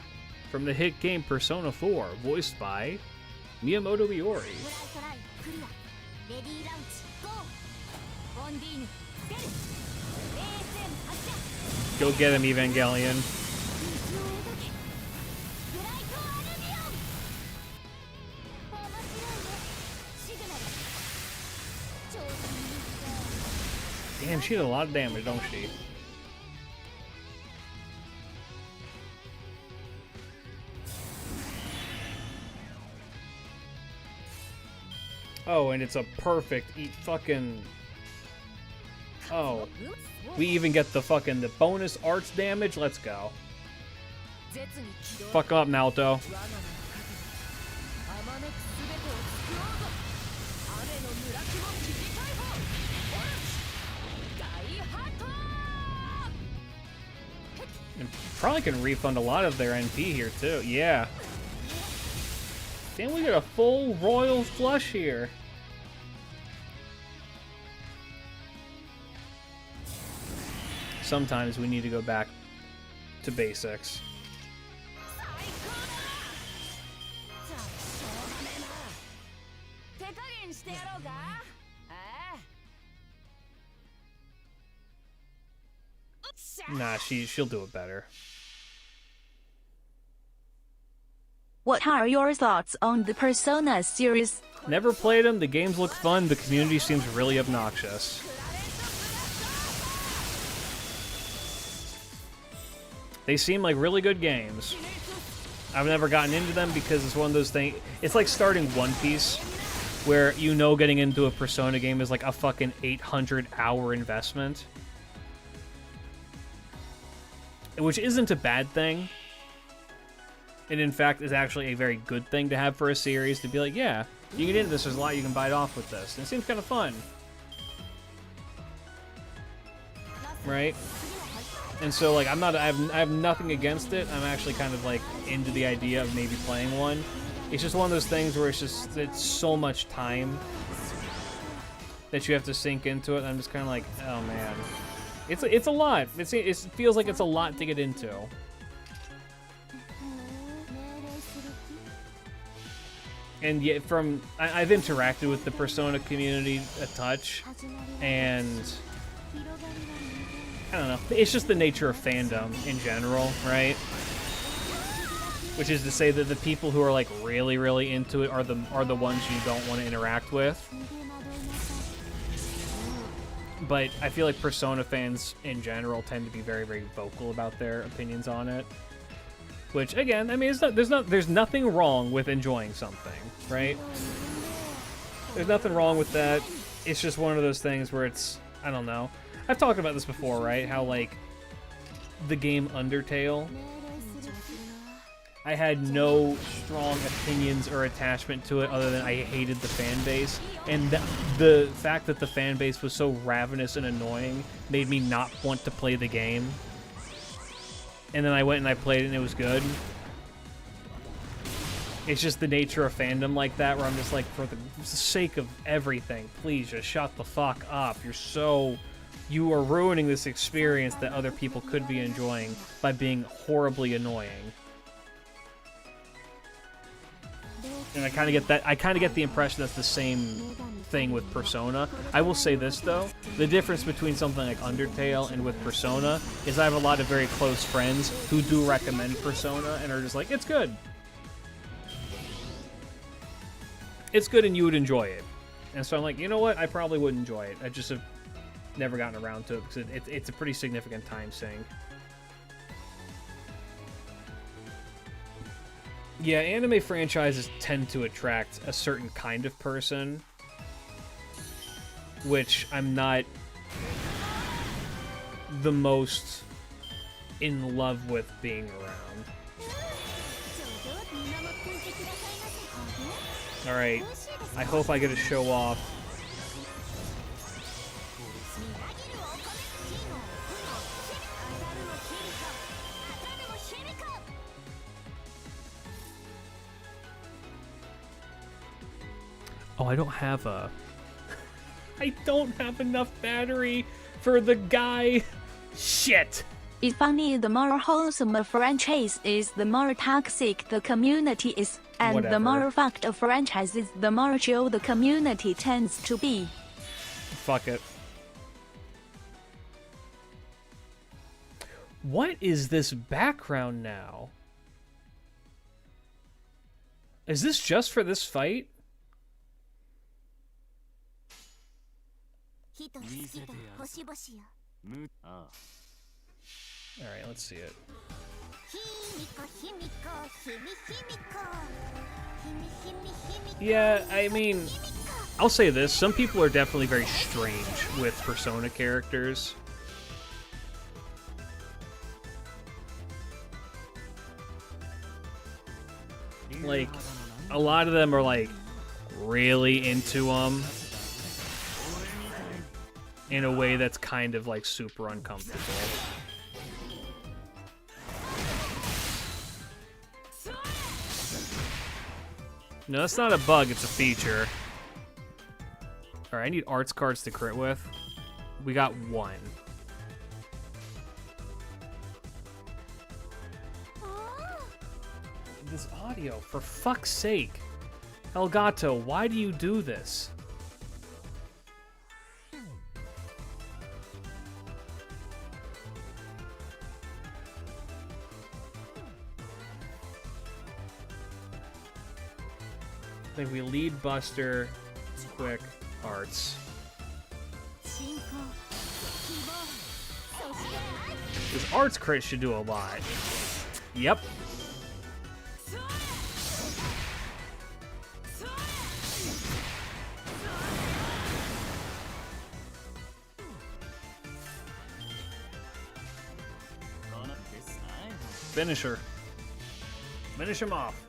From the hit game Persona 4, voiced by Miyamoto Iori. Go get him, Evangelion. Damn, she did a lot of damage, don't she? Oh, and it's a perfect fucking... Oh. We even get the fucking the bonus arts damage? Let's go. Fuck up, Naoto. And probably can refund a lot of their NP here, too. Yeah. Damn, we got a full royal flush here. Sometimes we need to go back to basics. Nah, she'll do it better. What are your thoughts on the Persona series? Never played them. The games look fun. The community seems really obnoxious. They seem like really good games. I've never gotten into them because it's one of those things... It's like starting One Piece, where you know getting into a Persona game is like a fucking 800-hour investment. Which isn't a bad thing. It, in fact, is actually a very good thing to have for a series, to be like, yeah, you can get into this, there's a lot you can bite off with this. And it seems kind of fun. Right? And so, like, I have nothing against it. I'm actually kind of, like, into the idea of maybe playing one. It's just one of those things where it's so much time that you have to sink into it. And I'm just kind of like, oh, man. It's a lot. It feels like it's a lot to get into. And yet, I've interacted with the Persona community a touch, and I don't know. It's just the nature of fandom in general, right? Which is to say that the people who are like really, really into it are the ones you don't want to interact with. But I feel like Persona fans in general tend to be very, very vocal about their opinions on it. Which, again, I mean, there's nothing wrong with enjoying something, right? There's nothing wrong with that. It's just one of those things where it's, I don't know. I've talked about this before, right? How, like, the game Undertale, I had no strong opinions or attachment to it other than I hated the fan base. And the fact that the fan base was so ravenous and annoying made me not want to play the game. And then I went and I played it and it was good. It's just the nature of fandom like that, where I'm just like, for the sake of everything, please just shut the fuck up. You are ruining this experience that other people could be enjoying by being horribly annoying. And I kind of get that. I kind of get the impression that's the same thing with Persona. I will say this though: the difference between something like Undertale and with Persona is I have a lot of very close friends who do recommend Persona and are just like, it's good. It's good and you would enjoy it. And so I'm like, you know what? I probably would enjoy it. I just have never gotten around to it because it's a pretty significant time sink. Yeah, anime franchises tend to attract a certain kind of person, which I'm not the most in love with being around. Alright, I hope I get to show off. Oh, I don't have a... I don't have enough battery for the guy. Shit. It's funny, the more wholesome a franchise is, the more toxic the community is. And Whatever. The more fucked a franchise is, the more chill the community tends to be. Fuck it. What is this background now? Is this just for this fight? Alright, let's see it. Yeah, I mean, I'll say this. Some people are definitely very strange with Persona characters. Like, a lot of them are, like, really into them in a way that's kind of, like, super uncomfortable. No, that's not a bug, it's a feature. Alright, I need arts cards to crit with. We got one. This audio, for fuck's sake. Elgato, why do you do this? I think we lead Buster, quick, arts. This arts crit should do a lot. Yep. Finish her. Finish him off.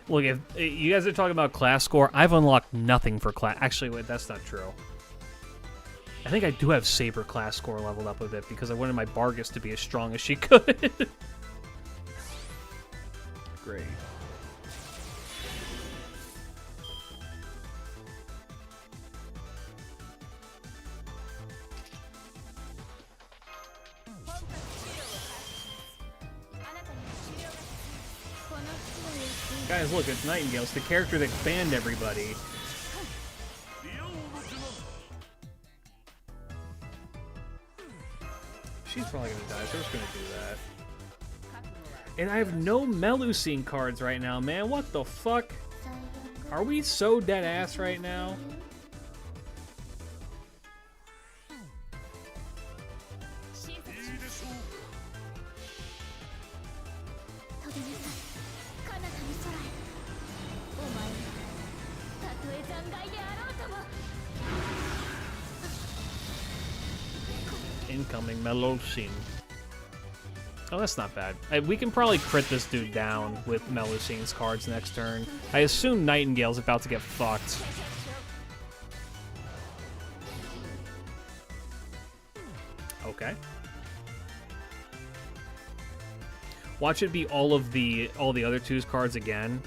Look, if you guys are talking about class score, I've unlocked nothing for class. Actually, wait, that's not true. I think I do have Saber class score leveled up a bit because I wanted my Bargus to be as strong as she could. Great. Guys, look, it's Nightingale. It's the character that banned everybody. She's probably gonna die, so we're just gonna do that. And I have no Melusine cards right now, man. What the fuck? Are we so dead ass right now? Incoming Melusine. Oh, that's not bad. We can probably crit this dude down with Melusine's cards next turn. I assume Nightingale's about to get fucked. Okay. Watch it be all the other two's cards again.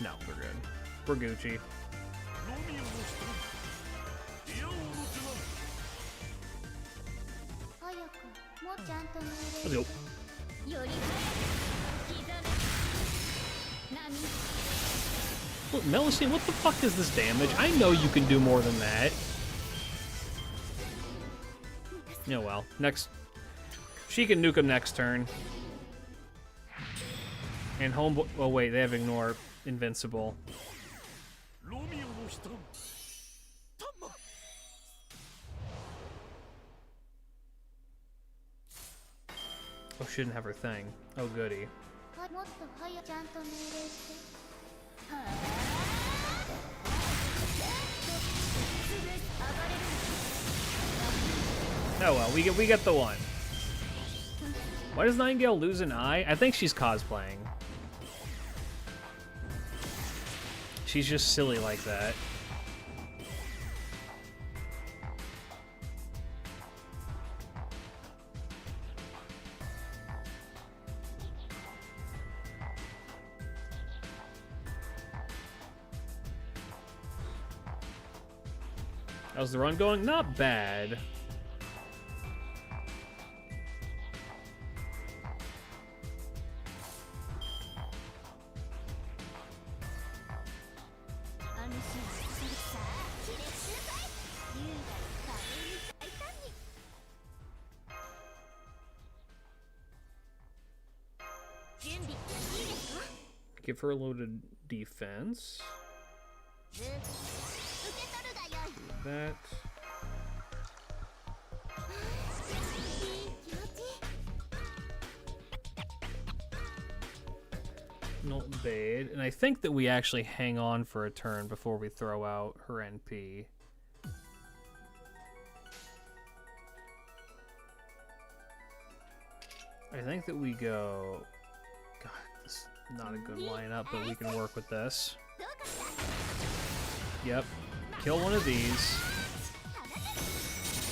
No, we're good. We're Gucci. Let's go. Look, Melusine, what the fuck is this damage? I know you can do more than that. Yeah, well, next... She can nuke him next turn. And Homeboy... Oh, wait, they have Ignore. Invincible. Oh, she didn't have her thing. Oh, goody. Oh well, we get the one. Why does Nightingale lose an eye? I think she's cosplaying. She's just silly like that. How's the run going? Not bad. Give her a loaded defense. That. Not bad. And I think that we actually hang on for a turn before we throw out her NP. I think that we go... God, this is not a good lineup, but we can work with this. Yep. Kill one of these.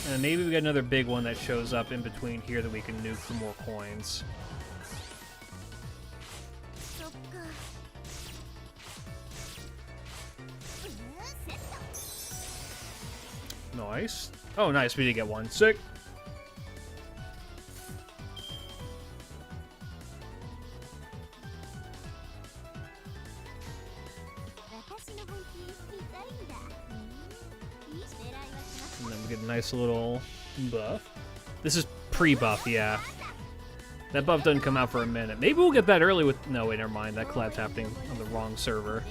And maybe we got another big one that shows up in between here that we can nuke for more coins. Nice. Oh, nice. We did get one. Sick. And then we get a nice little buff. This is pre-buff, yeah. That buff doesn't come out for a minute. Maybe we'll get that early with... No, wait, never mind. That collab's happening on the wrong server.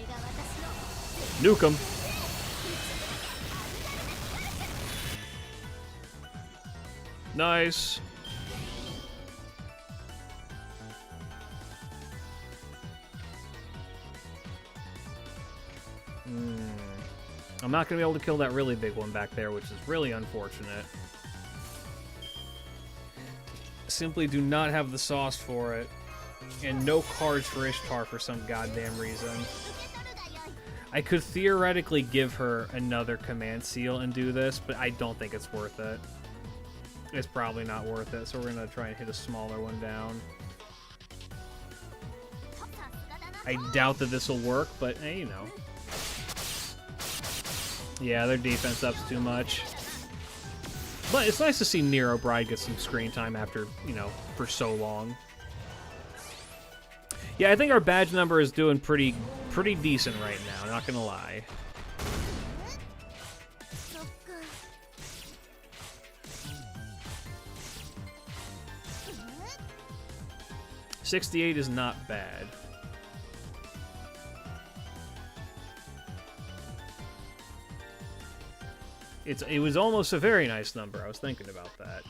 Nuke him. Nice. I'm not going to be able to kill that really big one back there, which is really unfortunate. Simply do not have the sauce for it. And no cards for Ishtar for some goddamn reason. I could theoretically give her another command seal and do this, but I don't think it's worth it. It's probably not worth it, so we're going to try and hit a smaller one down. I doubt that this will work, but hey, you know. Yeah, their defense up's too much. But it's nice to see Nero Bride get some screen time after, you know, for so long. Yeah, I think our badge number is doing pretty decent right now, not gonna lie. $68 is not bad. It was almost a very nice number. I was thinking about that.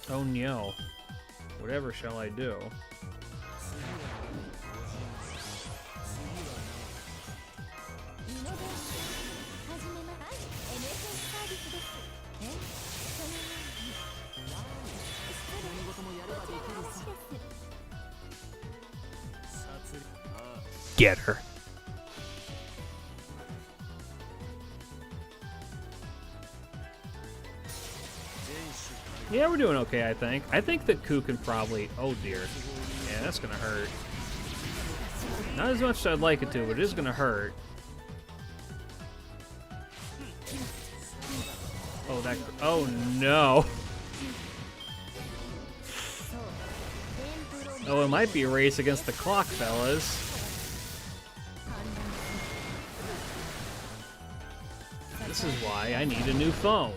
Oh no. Whatever shall I do? Get her. Yeah, we're doing okay, I think. I think that Ku can probably... Oh, dear. Yeah, that's gonna hurt. Not as much as I'd like it to, but it is gonna hurt. Oh, that... Oh, no. Oh, it might be a race against the clock, fellas. This is why I need a new phone.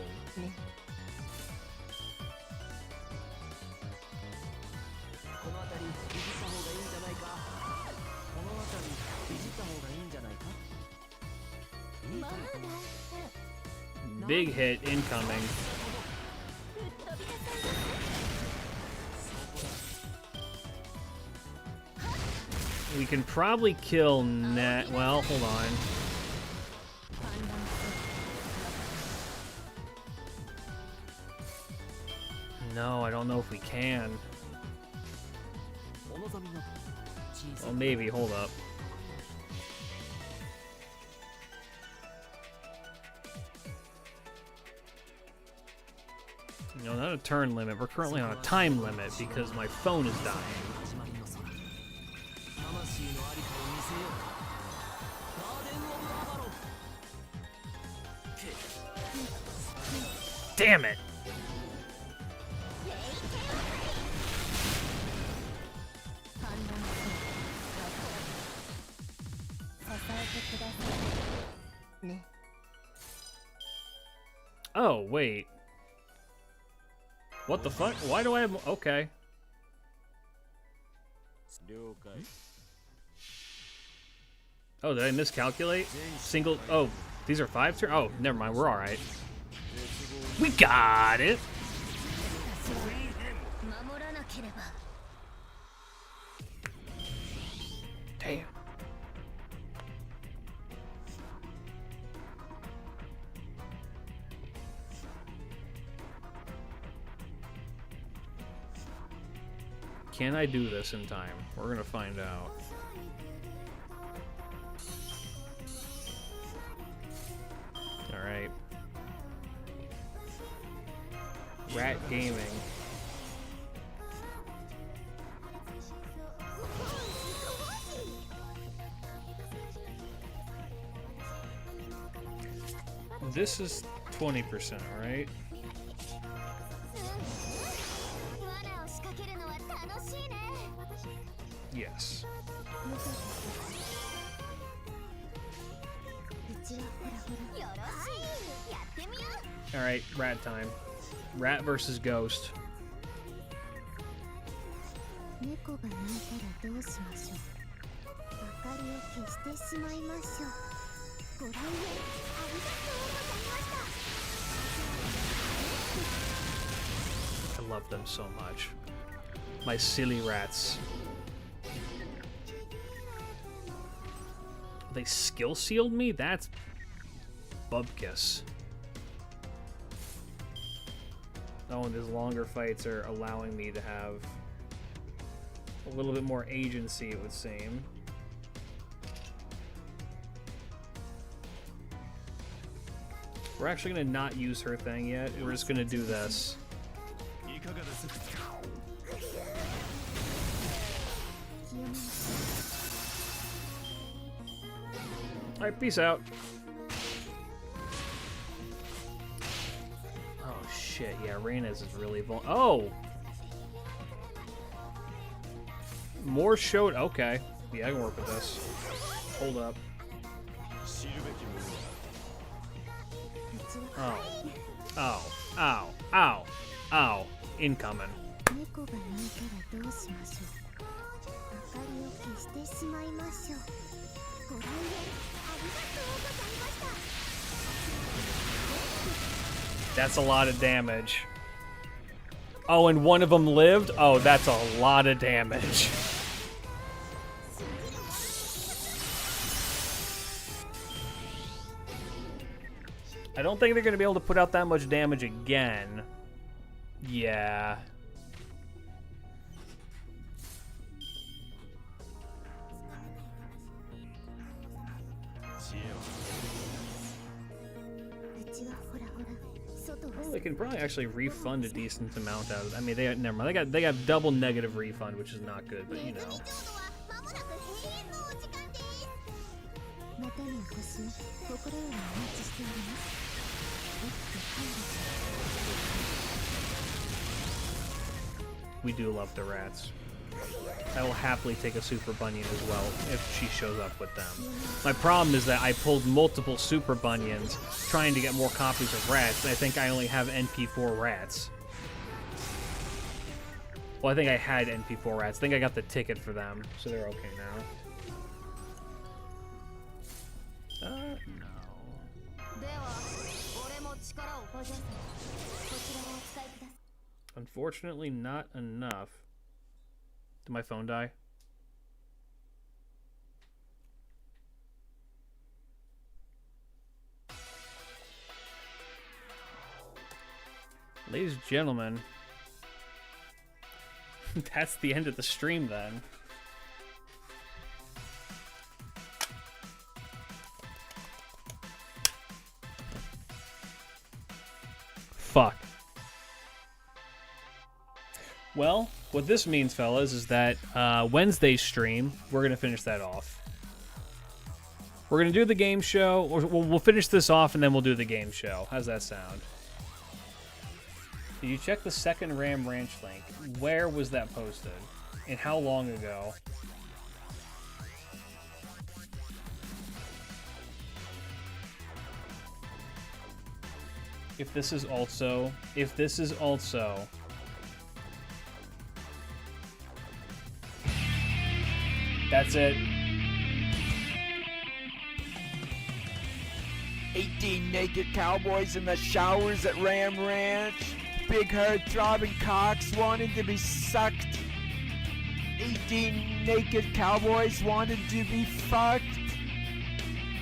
Big hit incoming. We can probably kill Net. Well, hold on. No, I don't know if we can. Well, maybe. Hold up. No, not a turn limit. We're currently on a time limit because my phone is dying. Damn it! Oh, wait. What the fuck? Why do I have... Okay. Oh, did I miscalculate? Single... Oh, these are 5 turns? Oh, never mind. We're alright. We got it! Damn. Can I do this in time? We're gonna find out. Alright. Rat Gaming. This is 20%, right? Yes. Alright, rat time. Rat versus ghost. I love them so much. My silly rats. They skill sealed me? That's bubkiss. Oh, and these longer fights are allowing me to have a little bit more agency, it would seem. We're actually going to not use her thing yet. We're just going to do this. Alright, peace out. Oh shit, yeah, Reyna's is really oh! More showed. Okay. Yeah, I can work with this. Hold up. Oh. Oh. Ow. Ow. Ow. Incoming. That's a lot of damage. Oh, and one of them lived? Oh, that's a lot of damage. I don't think they're going to be able to put out that much damage again. Yeah. Well, they can probably actually refund a decent amount out of it. I mean, never mind. They got double negative refund, which is not good, but you know. We do love the rats. I will happily take a Super Bunyan as well if she shows up with them. My problem is that I pulled multiple Super Bunyans trying to get more copies of rats, and I think I only have NP4 rats. Well, I think I had NP4 rats. I think I got the ticket for them, so they're okay now. No. Unfortunately, not enough. Did my phone die? Ladies and gentlemen, that's the end of the stream then. Fuck. Well, what this means, fellas, is that Wednesday's stream, we're going to finish that off. We're going to do the game show, or we'll finish this off and then we'll do the game show. How's that sound? Did you check the second Ram Ranch link? Where was that posted? And how long ago? If this is also... That's it. 18 naked cowboys in the showers at Ram Ranch. Big herd throbbing cocks wanting to be sucked. 18 naked cowboys wanting to be fucked.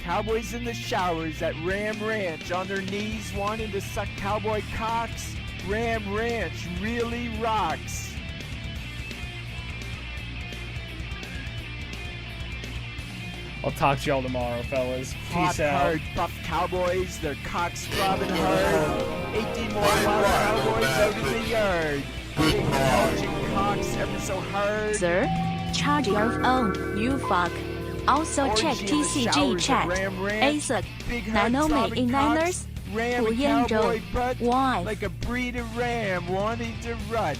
Cowboys in the showers at Ram Ranch on their knees wanting to suck cowboy cocks. Ram Ranch really rocks. I'll talk to y'all tomorrow, fellas. Hot Peace out. hard buff cowboys, their cocks throbbing hard. 18 more wild cowboys out in the yard. Big bulging cocks ever so hard. Sir, charge your phone, you fuck. Also check TCG chat. ASIC, Nanome in Niners, 不厌者, why? Like a breed of ram wanting to rut.